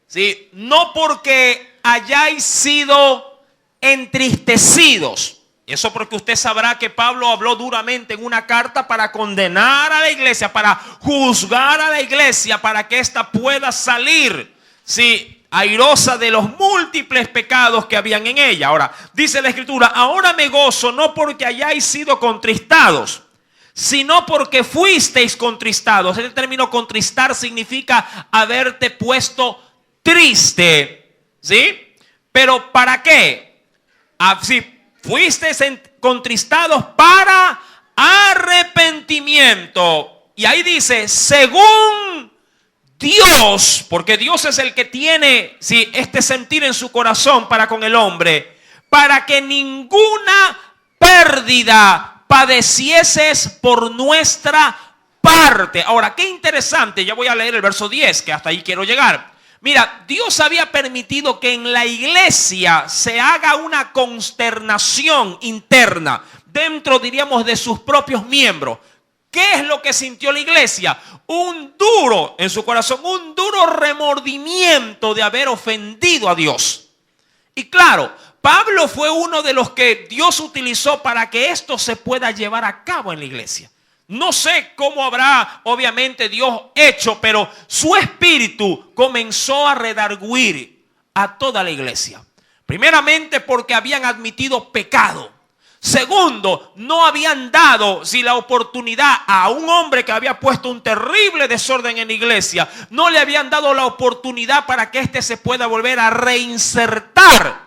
Speaker 1: sí, no porque hayáis sido entristecidos. Eso porque usted sabrá que Pablo habló duramente en una carta para condenar a la iglesia, para juzgar a la iglesia, para que ésta pueda salir, sí, airosa de los múltiples pecados que habían en ella. Ahora, dice la Escritura, ahora me gozo no porque hayáis sido contristados, sino porque fuisteis contristados. El término contristar significa haberte puesto triste, ¿sí? Pero ¿para qué? Si fuisteis contristados para arrepentimiento. Y ahí dice, según Dios, porque Dios es el que tiene este sentir en su corazón para con el hombre, para que ninguna pérdida padecieses por nuestra parte. Ahora, qué interesante, ya voy a leer el verso 10, que hasta ahí quiero llegar. Mira, Dios había permitido que en la iglesia se haga una consternación interna dentro, diríamos, de sus propios miembros. ¿Qué es lo que sintió la iglesia? Un duro, en su corazón, un duro remordimiento de haber ofendido a Dios. Y claro, Pablo fue uno de los que Dios utilizó para que esto se pueda llevar a cabo en la iglesia. No sé cómo habrá, obviamente, Dios hecho, pero su espíritu comenzó a redarguir a toda la iglesia. Primeramente porque habían admitido pecado. Segundo, no habían dado la oportunidad a un hombre que había puesto un terrible desorden en la iglesia. No le habían dado la oportunidad para que éste se pueda volver a reinsertar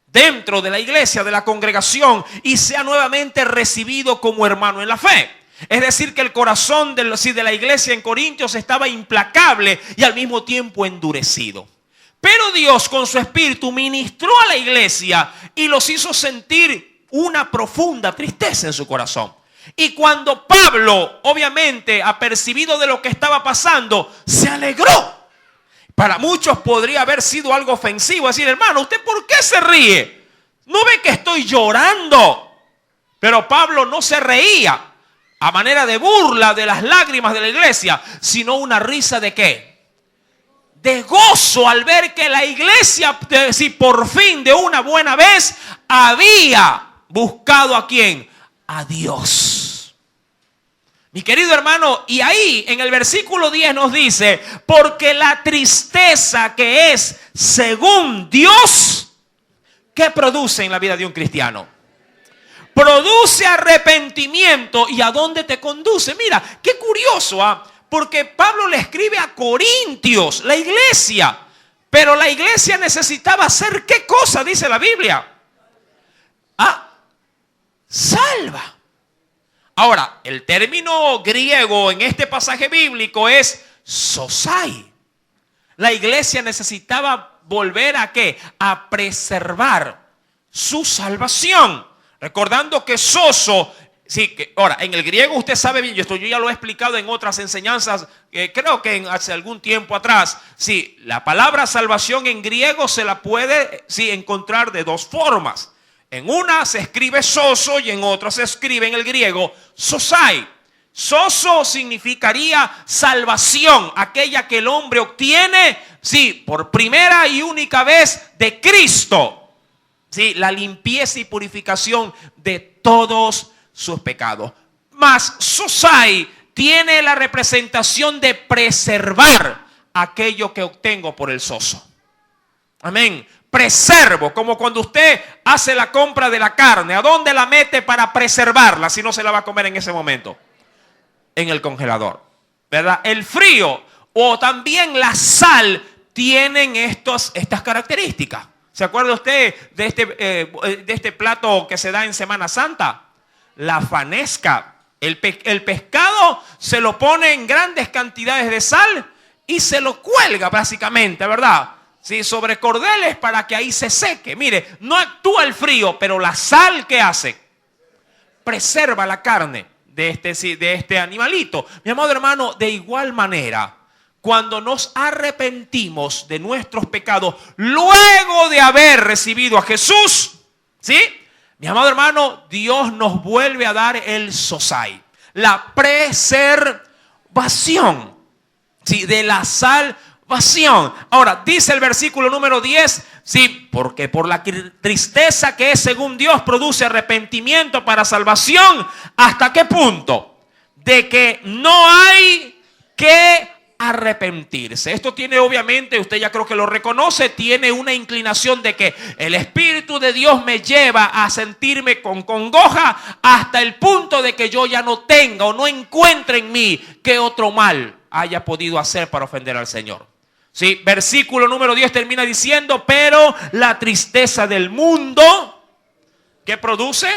Speaker 1: dentro de la iglesia, de la congregación, y sea nuevamente recibido como hermano en la fe. Es decir, que el corazón de la iglesia en Corintios estaba implacable y al mismo tiempo endurecido. Pero Dios con su espíritu ministró a la iglesia y los hizo sentir una profunda tristeza en su corazón. Y cuando Pablo, obviamente, apercibido de lo que estaba pasando, se alegró. Para muchos podría haber sido algo ofensivo, decir, hermano, ¿usted por qué se ríe? ¿No ve que estoy llorando? Pero Pablo no se reía a manera de burla de las lágrimas de la iglesia, sino una risa de ¿qué? De gozo al ver que la iglesia, si por fin de una buena vez, había buscado ¿a quién? A Dios. Mi querido hermano, y ahí en el versículo 10 nos dice, porque la tristeza que es según Dios, ¿qué produce en la vida de un cristiano? Produce arrepentimiento. ¿Y a dónde te conduce? Mira, qué curioso, porque Pablo le escribe a Corintios, la iglesia. Pero la iglesia necesitaba hacer ¿qué cosa? Dice la Biblia. Salva. Ahora, el término griego en este pasaje bíblico es sosai. La iglesia necesitaba volver ¿a qué? A preservar su salvación. Recordando que soso, ahora en el griego usted sabe bien, esto yo ya lo he explicado en otras enseñanzas, creo que hace algún tiempo atrás. La palabra salvación en griego se la puede encontrar de dos formas. En una se escribe soso y en otra se escribe en el griego sosai. Soso significaría salvación, aquella que el hombre obtiene, por primera y única vez de Cristo. La limpieza y purificación de todos sus pecados. Mas sosai tiene la representación de preservar aquello que obtengo por el soso. Amén. Preservo, como cuando usted hace la compra de la carne. ¿A dónde la mete para preservarla si no se la va a comer en ese momento? En el congelador, ¿verdad? El frío o también la sal tienen estas características. ¿Se acuerda usted de este plato que se da en Semana Santa? La fanesca. El pescado se lo pone en grandes cantidades de sal y se lo cuelga básicamente, ¿verdad? Sobre cordeles para que ahí se seque. Mire, no actúa el frío, pero la sal, ¿qué hace? Preserva la carne de este animalito. Mi amado hermano, de igual manera, cuando nos arrepentimos de nuestros pecados, luego de haber recibido a Jesús, mi amado hermano, Dios nos vuelve a dar el sosai, la preservación, de la salvación. Ahora, dice el versículo número 10, porque por la tristeza que es según Dios produce arrepentimiento para salvación. ¿Hasta qué punto? De que no hay que arrepentirse. Esto tiene, obviamente, usted ya creo que lo reconoce, tiene una inclinación de que el Espíritu de Dios me lleva a sentirme con congoja hasta el punto de que yo ya no tenga o no encuentre en mí que otro mal haya podido hacer para ofender al Señor. Sí, versículo número 10 termina diciendo, pero la tristeza del mundo, ¿qué produce?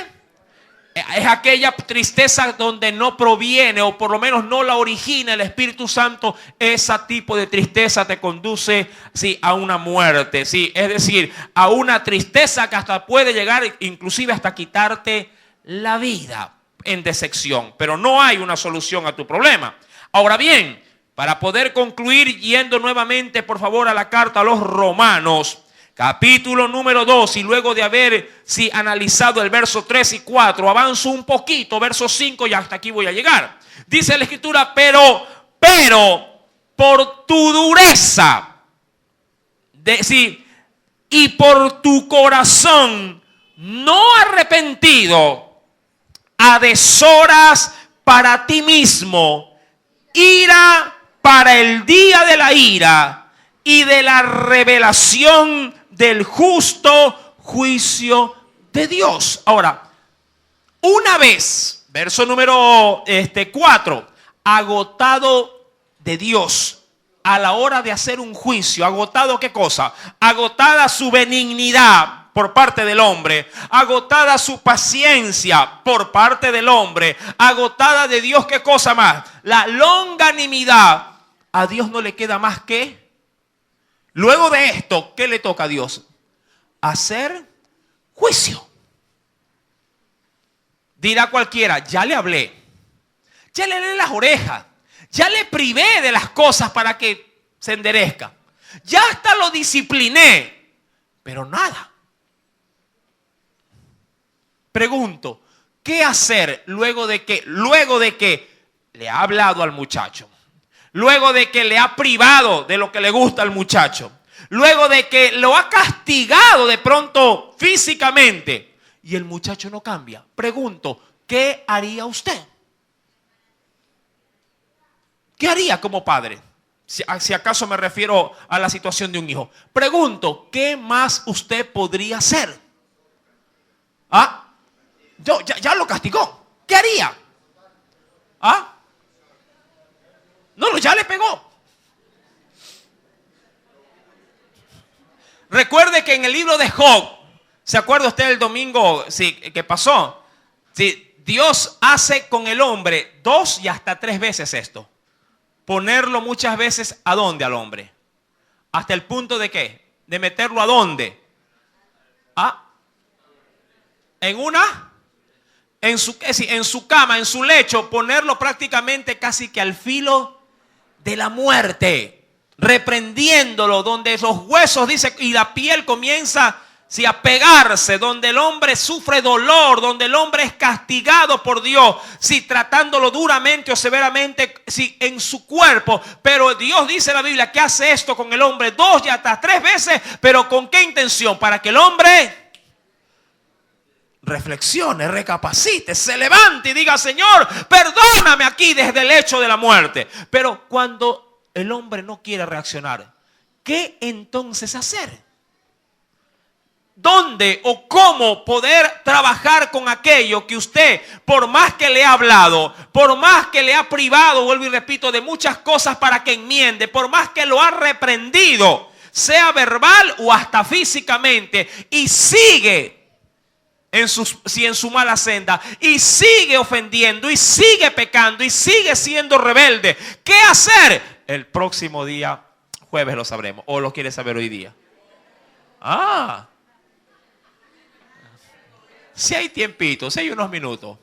Speaker 1: Es aquella tristeza donde no proviene, o por lo menos no la origina el Espíritu Santo. Ese tipo de tristeza te conduce, sí, a una muerte, sí, es decir, a una tristeza que hasta puede llegar inclusive hasta quitarte la vida en decepción. Pero no hay una solución a tu problema. Ahora bien, para poder concluir, yendo nuevamente por favor a la carta a los Romanos, capítulo número 2, y luego de haber analizado el verso 3 y 4, avanzo un poquito, verso 5, y hasta aquí voy a llegar. Dice la Escritura, pero por tu dureza, y por tu corazón no arrepentido, atesoras para ti mismo ira para el día de la ira y de la revelación del justo juicio de Dios. Ahora, una vez, verso número 4, agotado de Dios a la hora de hacer un juicio, agotado ¿qué cosa? Agotada su benignidad por parte del hombre, agotada su paciencia por parte del hombre, agotada de Dios, ¿qué cosa más? La longanimidad. A Dios no le queda más que, luego de esto, ¿qué le toca a Dios? Hacer juicio. Dirá cualquiera, ya le hablé, ya le leí las orejas, ya le privé de las cosas para que se enderezca, ya hasta lo discipliné, pero nada. Pregunto, ¿qué hacer luego de que le ha hablado al muchacho? Luego de que le ha privado de lo que le gusta al muchacho. Luego de que lo ha castigado de pronto físicamente. Y el muchacho no cambia. Pregunto, ¿qué haría usted? ¿Qué haría como padre? Si acaso me refiero a la situación de un hijo. Pregunto, ¿qué más usted podría hacer? Ya lo castigó. ¿Qué haría? No, ya le pegó. Recuerde que en el libro de Job, ¿se acuerda usted el domingo que pasó? Sí, Dios hace con el hombre 2 y hasta 3 veces esto. Ponerlo muchas veces ¿a dónde al hombre? Hasta el punto de ¿qué? De meterlo ¿a dónde? En su cama, en su lecho, ponerlo prácticamente casi que al filo de la muerte, reprendiéndolo, donde los huesos, dice, y la piel comienza a pegarse, donde el hombre sufre dolor, donde el hombre es castigado por Dios, tratándolo duramente o severamente en su cuerpo. Pero Dios dice en la Biblia que hace esto con el hombre 2 y hasta 3 veces, pero ¿con qué intención? Para que el hombre reflexione, recapacite, se levante y diga, Señor, perdóname aquí desde el hecho de la muerte. Pero cuando el hombre no quiere reaccionar, ¿qué entonces hacer? ¿Dónde o cómo poder trabajar con aquello que usted, por más que le ha hablado, por más que le ha privado, vuelvo y repito, de muchas cosas para que enmiende, por más que lo ha reprendido, sea verbal o hasta físicamente, y sigue en su mala senda, y sigue ofendiendo, y sigue pecando, y sigue siendo rebelde? ¿Qué hacer? El próximo día, jueves, lo sabremos. ¿O lo quiere saber hoy día? Si hay tiempito, si hay unos minutos.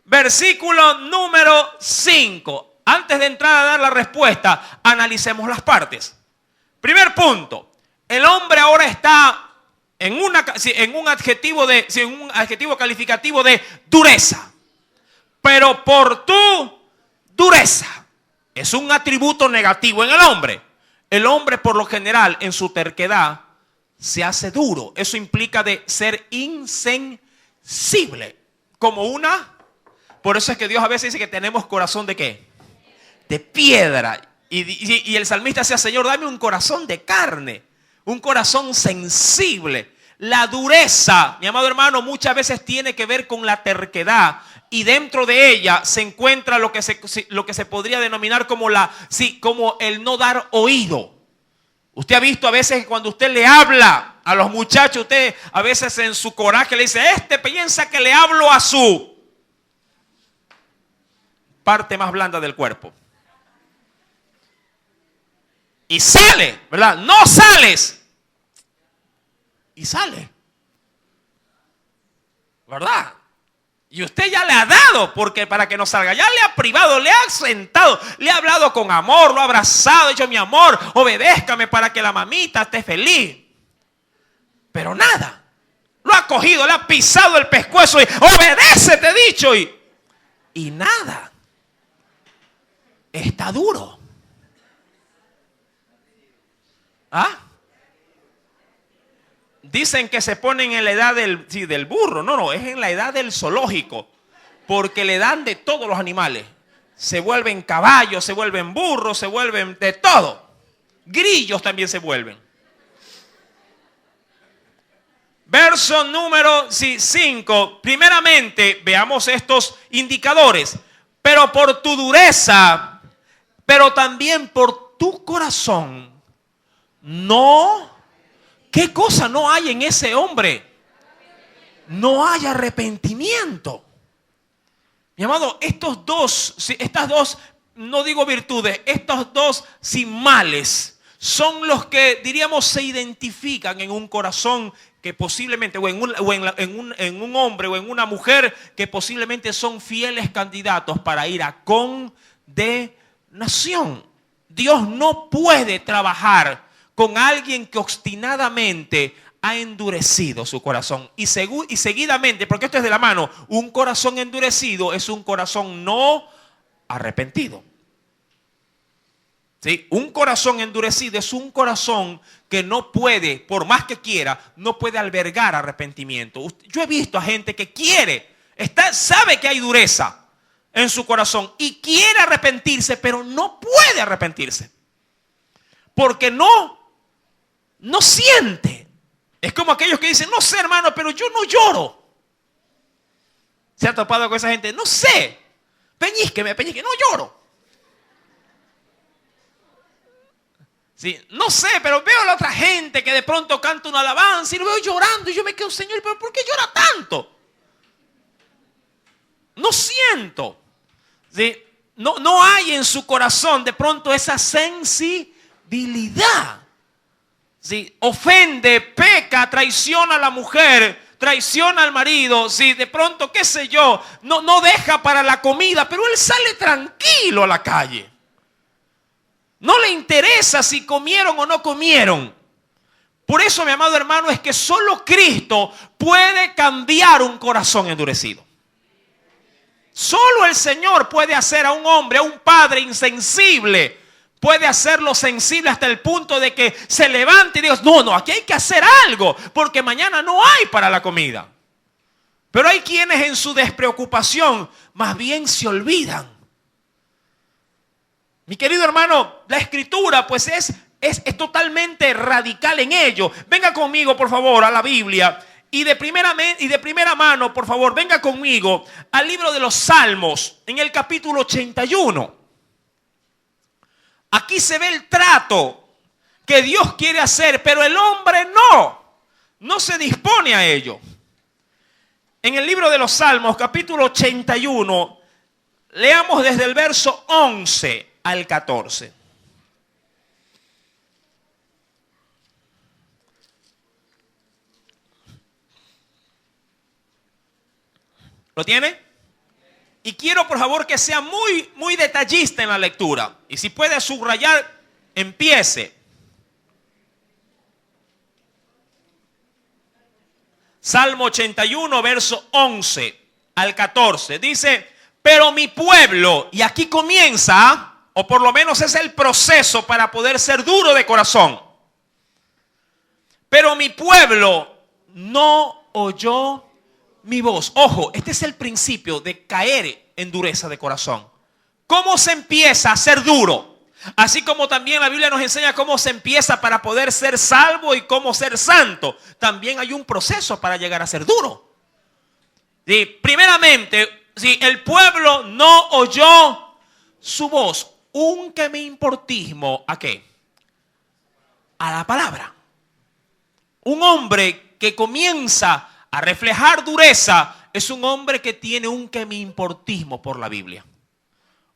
Speaker 1: Versículo número 5. Antes de entrar a dar la respuesta, analicemos las partes. Primer punto. El hombre ahora está en un adjetivo calificativo de dureza. Pero por tu dureza. Es un atributo negativo en el hombre. El hombre, por lo general, en su terquedad, se hace duro. Eso implica de ser insensible. Por eso es que Dios a veces dice que tenemos corazón de ¿qué? de piedra. Y el salmista decía, Señor, dame un corazón de carne, un corazón sensible. La dureza, mi amado hermano, muchas veces tiene que ver con la terquedad. Y dentro de ella se encuentra lo que se podría denominar como el no dar oído. Usted ha visto a veces que cuando usted le habla a los muchachos, usted a veces en su coraje le dice, piensa que le hablo a su parte más blanda del cuerpo. Y sale, ¿verdad? No sales. Y sale. ¿Verdad? Y usted ya le ha dado porque para que no salga. Ya le ha privado, le ha sentado, le ha hablado con amor, lo ha abrazado, ha dicho, mi amor, obedézcame para que la mamita esté feliz. Pero nada. Lo ha cogido, le ha pisado el pescuezo y obedece, te he dicho. Y nada. Está duro. ¿Ah? Dicen que se ponen en la edad del burro. No, es en la edad del zoológico. Porque le dan de todos los animales. Se vuelven caballos, se vuelven burros, se vuelven de todo. Grillos también se vuelven. Verso número 5. Primeramente, veamos estos indicadores. Pero por tu dureza, pero también por tu corazón, no, ¿qué cosa no hay en ese hombre? No hay arrepentimiento. Mi amado, estas dos, no digo virtudes, estos dos sin males son los que, diríamos, se identifican en un corazón que posiblemente, en un hombre o en una mujer que posiblemente son fieles candidatos para ir a condenación. Dios no puede trabajar con alguien que obstinadamente ha endurecido su corazón. Y seguidamente, porque esto es de la mano, un corazón endurecido es un corazón no arrepentido. ¿Sí? Un corazón endurecido es un corazón que no puede, por más que quiera, no puede albergar arrepentimiento. Yo he visto a gente que sabe que hay dureza en su corazón y quiere arrepentirse, pero no puede arrepentirse. Porque no siente. Es como aquellos que dicen, no sé, hermano, pero yo no lloro. ¿Se ha topado con esa gente? No sé, peñísqueme, no lloro. Sí, no sé, pero veo a la otra gente que de pronto canta una alabanza y lo veo llorando y yo me quedo, Señor, ¿pero por qué llora tanto? No siento. ¿Sí? No hay en su corazón de pronto esa sensibilidad. ¿Sí? Ofende, peca, traiciona a la mujer, traiciona al marido. ¿Sí? De pronto, qué sé yo, no deja para la comida, pero él sale tranquilo a la calle. No le interesa si comieron o no comieron. Por eso, mi amado hermano, es que solo Cristo puede cambiar un corazón endurecido. Solo el Señor puede hacer a un hombre, a un padre insensible, puede hacerlo sensible hasta el punto de que se levante y diga, no, aquí hay que hacer algo, porque mañana no hay para la comida. Pero hay quienes en su despreocupación más bien se olvidan. Mi querido hermano, la escritura pues es totalmente radical en ello. Venga conmigo, por favor, a la Biblia. Y de primera mano, por favor, venga conmigo al libro de los Salmos, en el capítulo 81. Aquí se ve el trato que Dios quiere hacer, pero el hombre no se dispone a ello. En el libro de los Salmos, capítulo 81, leamos desde el verso 11 al 14. ¿Lo tiene? Y quiero, por favor, que sea muy, muy detallista en la lectura. Y si puede subrayar, empiece. Salmo 81, verso 11 al 14. Dice, pero mi pueblo, y aquí comienza, o por lo menos es el proceso para poder ser duro de corazón. Pero mi pueblo no oyó mi voz. Ojo, este es el principio de caer en dureza de corazón. ¿Cómo se empieza a ser duro? Así como también la Biblia nos enseña cómo se empieza para poder ser salvo y cómo ser santo. También hay un proceso para llegar a ser duro. ¿Sí? Primeramente, si el pueblo no oyó su voz, un que me importismo, ¿a qué? A la palabra. Un hombre que comienza a reflejar dureza es un hombre que tiene un que me importismo por la Biblia.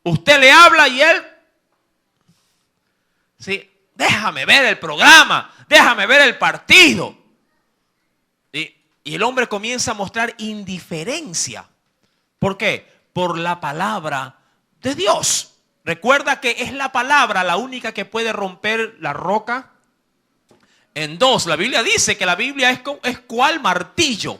Speaker 1: Usted le habla y él, sí, déjame ver el programa, déjame ver el partido. ¿Sí? Y el hombre comienza a mostrar indiferencia. ¿Por qué? Por la palabra de Dios. Recuerda que es la palabra la única que puede romper la roca en dos. La Biblia dice que la Biblia es cual martillo,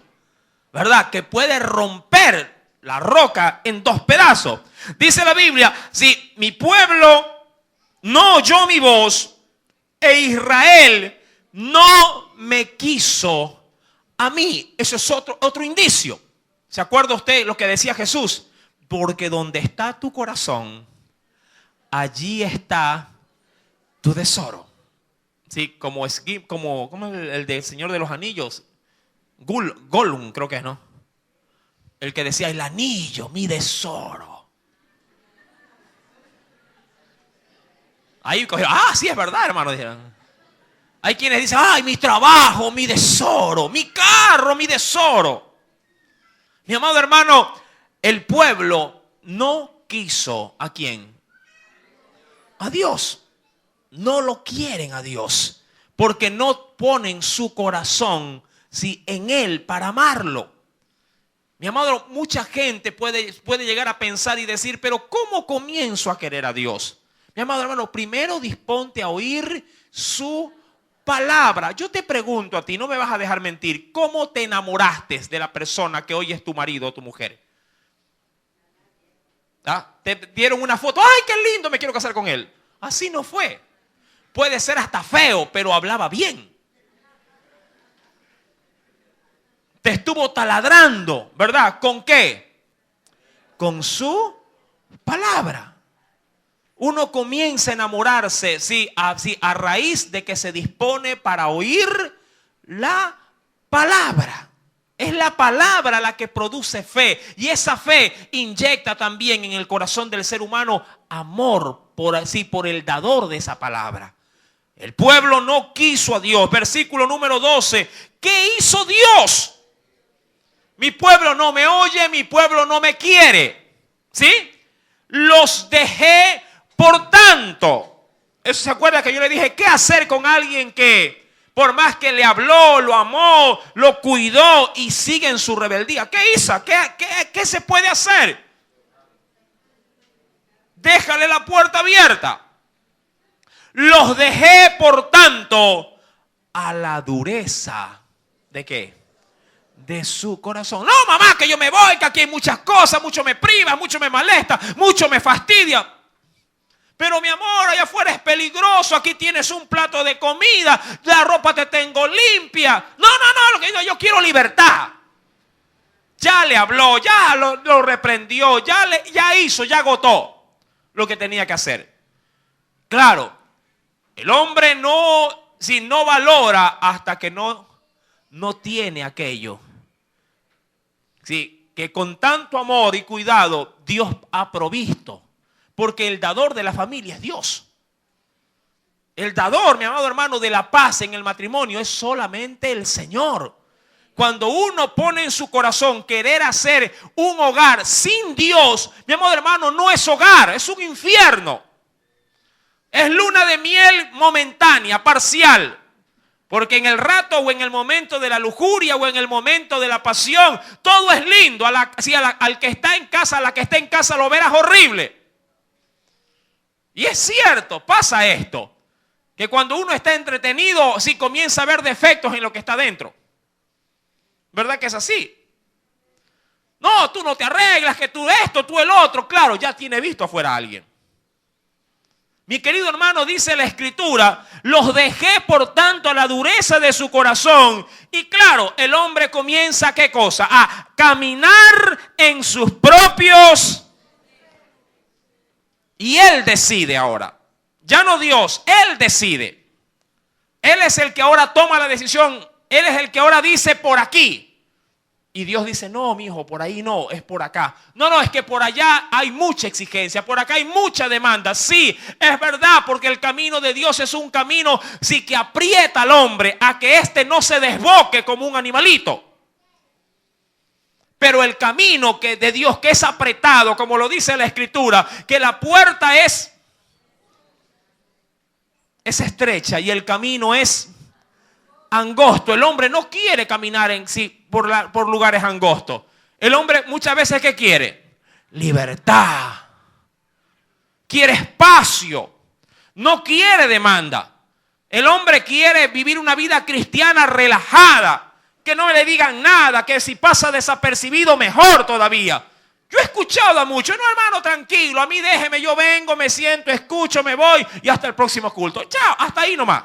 Speaker 1: ¿verdad? Que puede romper la roca en dos pedazos. Dice la Biblia, si mi pueblo no oyó mi voz e Israel no me quiso a mí. Eso es otro indicio. ¿Se acuerda usted lo que decía Jesús? Porque donde está tu corazón, allí está tu tesoro. Sí, como el del Señor de los Anillos. Gollum, creo que es, ¿no? El que decía, el anillo, mi tesoro. Ahí cogió, sí, es verdad, hermano. Hay quienes dicen, ay, mi trabajo, mi tesoro, mi carro, mi tesoro. Mi amado hermano, el pueblo no quiso ¿a quién? A Dios. No lo quieren a Dios. Porque no ponen su corazón en Él para amarlo. Mi amado, mucha gente puede llegar a pensar y decir, pero ¿cómo comienzo a querer a Dios? Mi amado hermano, primero disponte a oír su palabra. Yo te pregunto a ti, no me vas a dejar mentir, ¿cómo te enamoraste de la persona que hoy es tu marido o tu mujer? Te dieron una foto, ¡ay, qué lindo, me quiero casar con él! Así no fue. Puede ser hasta feo, pero hablaba bien. Te estuvo taladrando, ¿verdad? ¿Con qué? Con su palabra. Uno comienza a enamorarse, a raíz de que se dispone para oír la palabra. Es la palabra la que produce fe. Y esa fe inyecta también en el corazón del ser humano amor por el dador de esa palabra. El pueblo no quiso a Dios. Versículo número 12. ¿Qué hizo Dios? Mi pueblo no me oye, mi pueblo no me quiere. ¿Sí? Los dejé. Por tanto, ¿eso se acuerda que yo le dije qué hacer con alguien que por más que le habló, lo amó, lo cuidó y sigue en su rebeldía? ¿Qué hizo? ¿Qué se puede hacer? Déjale la puerta abierta. Los dejé, por tanto, a la dureza. ¿De qué? De su corazón. No, mamá, que yo me voy, que aquí hay muchas cosas, mucho me priva, mucho me molesta, mucho me fastidia. Pero mi amor, allá afuera es peligroso, aquí tienes un plato de comida, la ropa te tengo limpia. No, lo que yo quiero libertad. Ya le habló, ya lo reprendió, ya hizo, ya agotó lo que tenía que hacer. Claro, el hombre no valora hasta que no tiene aquello. Sí, que con tanto amor y cuidado Dios ha provisto. Porque el dador de la familia es Dios. El dador, mi amado hermano, de la paz en el matrimonio es solamente el Señor. Cuando uno pone en su corazón querer hacer un hogar sin Dios, mi amado hermano, no es hogar, es un infierno. Es luna de miel momentánea, parcial. Porque en el rato o en el momento de la lujuria o en el momento de la pasión, todo es lindo. Al que está en casa, a la que está en casa lo verás horrible. Y es cierto, pasa esto, que cuando uno está entretenido, sí comienza a ver defectos en lo que está dentro. ¿Verdad que es así? No, tú no te arreglas, que tú esto, tú el otro. Claro, ya tiene visto afuera a alguien. Mi querido hermano, dice la Escritura, los dejé por tanto a la dureza de su corazón. Y claro, el hombre comienza, ¿qué cosa? A caminar en sus propios. Y Él decide ahora. Ya no Dios, Él decide. Él es el que ahora toma la decisión. Él es el que ahora dice por aquí. Y Dios dice, no, mi hijo, por ahí no, es por acá. No, es que por allá hay mucha exigencia, por acá hay mucha demanda. Sí, es verdad, porque el camino de Dios es un camino, sí, que aprieta al hombre a que éste no se desboque como un animalito. Pero el camino de Dios, que es apretado, como lo dice la Escritura, que la puerta es estrecha y el camino es angosto. El hombre no quiere caminar en sí por lugares angostos. El hombre muchas veces, ¿qué quiere? Libertad. Quiere espacio. No quiere demanda. El hombre quiere vivir una vida cristiana relajada. Que no le digan nada, que si pasa desapercibido mejor todavía. Yo he escuchado a muchos, no, hermano, tranquilo, a mí déjeme, yo vengo, me siento, escucho, me voy y hasta el próximo culto. Chao, hasta ahí nomás.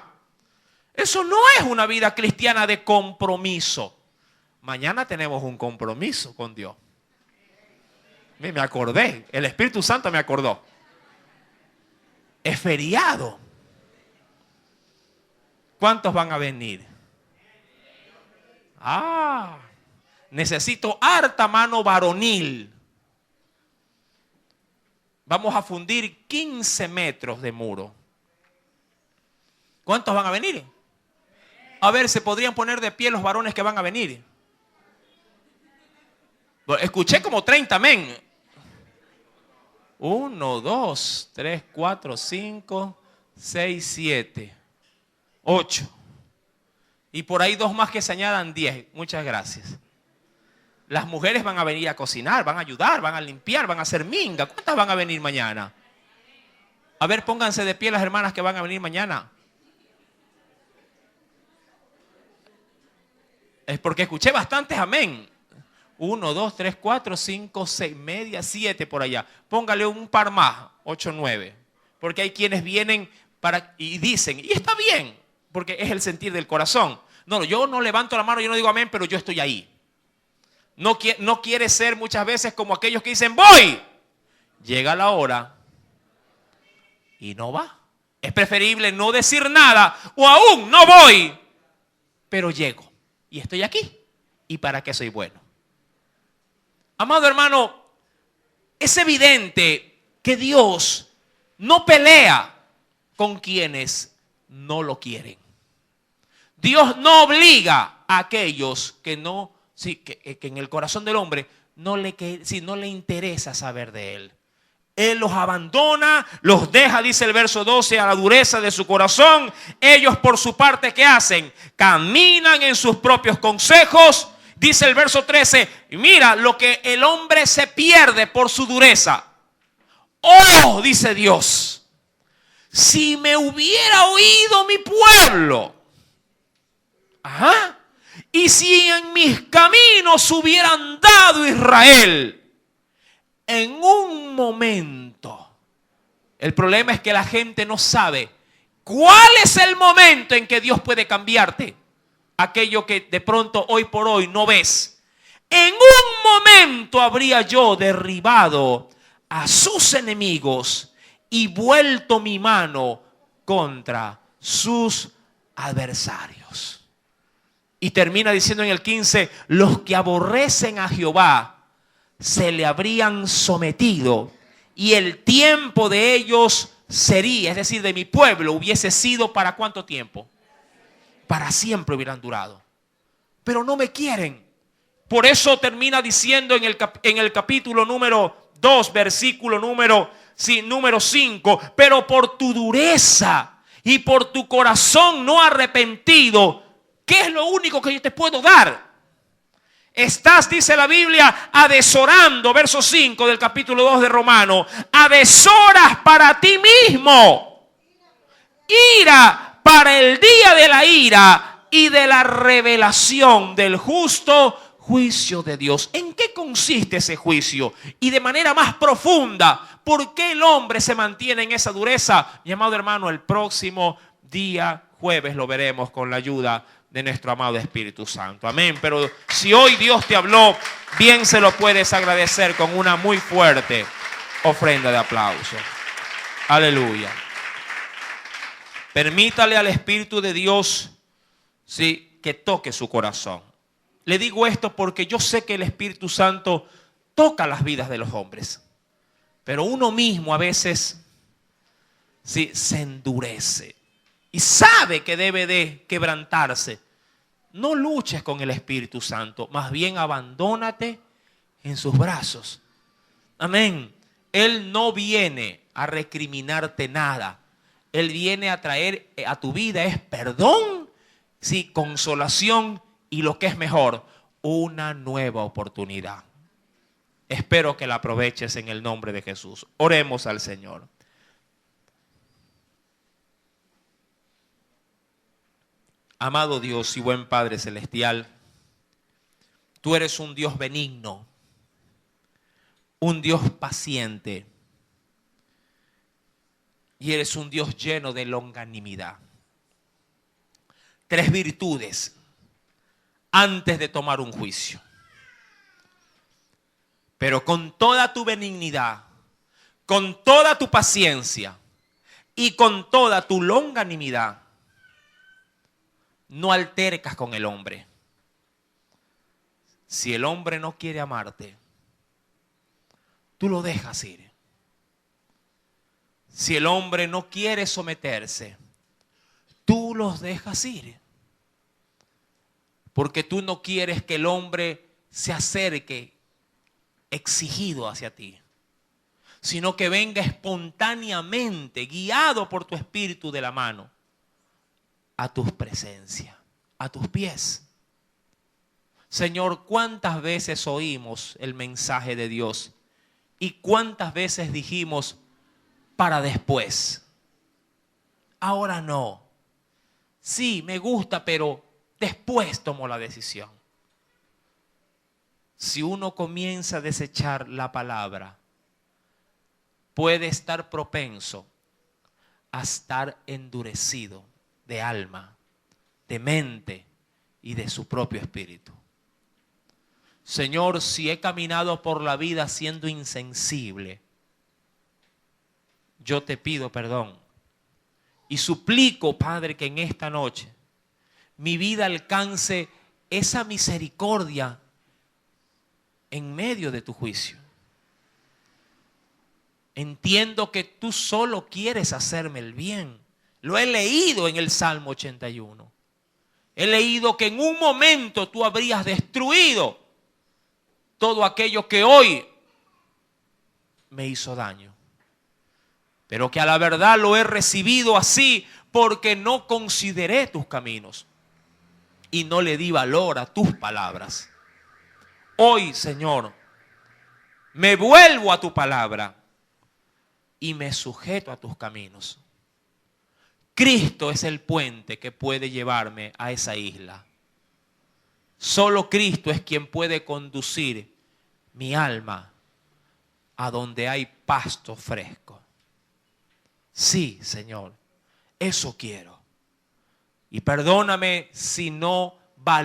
Speaker 1: Eso no es una vida cristiana de compromiso. Mañana tenemos un compromiso con Dios. Me acordé, el Espíritu Santo me acordó. Es feriado. ¿Cuántos van a venir? Necesito harta mano varonil. Vamos a fundir 15 metros de muro. ¿Cuántos van a venir? A ver, ¿se podrían poner de pie los varones que van a venir? Escuché como 30 amén. 1, 2, 3, 4, 5, 6, 7, 8. Y por ahí 2 más que se añadan 10. Muchas gracias. Las mujeres van a venir a cocinar, van a ayudar, van a limpiar, van a hacer minga. ¿Cuántas van a venir mañana? A ver, pónganse de pie las hermanas que van a venir mañana. Es porque escuché bastantes amén. 1, 2, 3, 4, 5, 6, media, 7 por allá. Póngale un par más, 8, 9. Porque hay quienes vienen y dicen, y está bien, porque es el sentir del corazón. No, yo no levanto la mano, yo no digo amén, pero yo estoy ahí. No quiere ser muchas veces como aquellos que dicen, voy. Llega la hora y no va. Es preferible no decir nada o aún no voy, pero llego y estoy aquí. ¿Y para qué soy bueno? Amado hermano, es evidente que Dios no pelea con quienes no lo quieren. Dios no obliga a aquellos que en el corazón del hombre no le interesa saber de Él. Él los abandona, los deja, dice el verso 12, a la dureza de su corazón. Ellos por su parte, ¿qué hacen? Caminan en sus propios consejos. Dice el verso 13, mira lo que el hombre se pierde por su dureza. Oh, dice Dios, si me hubiera oído mi pueblo. Y si en mis caminos hubiera andado Israel. En un momento. El problema es que la gente no sabe cuál es el momento en que Dios puede cambiarte. Aquello que de pronto hoy por hoy no ves. En un momento habría yo derribado a sus enemigos y vuelto mi mano contra sus adversarios. Y termina diciendo en el 15, los que aborrecen a Jehová se le habrían sometido y el tiempo de ellos sería, es decir, de mi pueblo, hubiese sido ¿para cuánto tiempo? Para siempre hubieran durado. Pero no me quieren. Por eso termina diciendo en el capítulo número 2, versículo número 5, pero por tu dureza y por tu corazón no arrepentido, ¿qué es lo único que yo te puedo dar? Estás, dice la Biblia, adesorando, verso 5 del capítulo 2 de Romanos, adesoras para ti mismo ira para el día de la ira y de la revelación del justo juicio de Dios. ¿En qué consiste ese juicio? Y de manera más profunda, ¿por qué el hombre se mantiene en esa dureza? Mi amado hermano, el próximo día jueves lo veremos con la ayuda de nuestro amado Espíritu Santo. Amén. Pero si hoy Dios te habló, bien se lo puedes agradecer con una muy fuerte ofrenda de aplauso. Aleluya. Permítale al Espíritu de Dios, sí, que toque su corazón. Le digo esto porque yo sé que el Espíritu Santo toca las vidas de los hombres. Pero uno mismo a veces sí, se endurece y sabe que debe de quebrantarse. No luches con el Espíritu Santo, más bien abandónate en sus brazos. Amén. Él no viene a recriminarte nada. Él viene a traer a tu vida es perdón, sí, consolación y lo que es mejor, una nueva oportunidad. Espero que la aproveches en el nombre de Jesús. Oremos al Señor. Amado Dios y buen Padre Celestial, tú eres un Dios benigno, un Dios paciente y eres un Dios lleno de longanimidad. 3 virtudes antes de tomar un juicio. Pero con toda tu benignidad, con toda tu paciencia y con toda tu longanimidad, no altercas con el hombre. Si el hombre no quiere amarte, tú lo dejas ir. Si el hombre no quiere someterse, tú los dejas ir. Porque tú no quieres que el hombre se acerque exigido hacia ti, sino que venga espontáneamente, guiado por tu espíritu de la mano, a tus presencias, a tus pies. Señor, ¿cuántas veces oímos el mensaje de Dios? ¿Y cuántas veces dijimos para después? Ahora no. Sí, me gusta, pero después tomo la decisión. Si uno comienza a desechar la palabra, puede estar propenso a estar endurecido de alma, de mente y de su propio espíritu. Señor, si he caminado por la vida siendo insensible, yo te pido perdón y suplico, Padre, que en esta noche mi vida alcance esa misericordia en medio de tu juicio. Entiendo que tú solo quieres hacerme el bien. Lo he leído en el Salmo 81. He leído que en un momento tú habrías destruido todo aquello que hoy me hizo daño. Pero que a la verdad lo he recibido así porque no consideré tus caminos y no le di valor a tus palabras. Hoy, Señor, me vuelvo a tu palabra y me sujeto a tus caminos. Cristo es el puente que puede llevarme a esa isla. Solo Cristo es quien puede conducir mi alma a donde hay pasto fresco. Sí, Señor, eso quiero. Y perdóname si no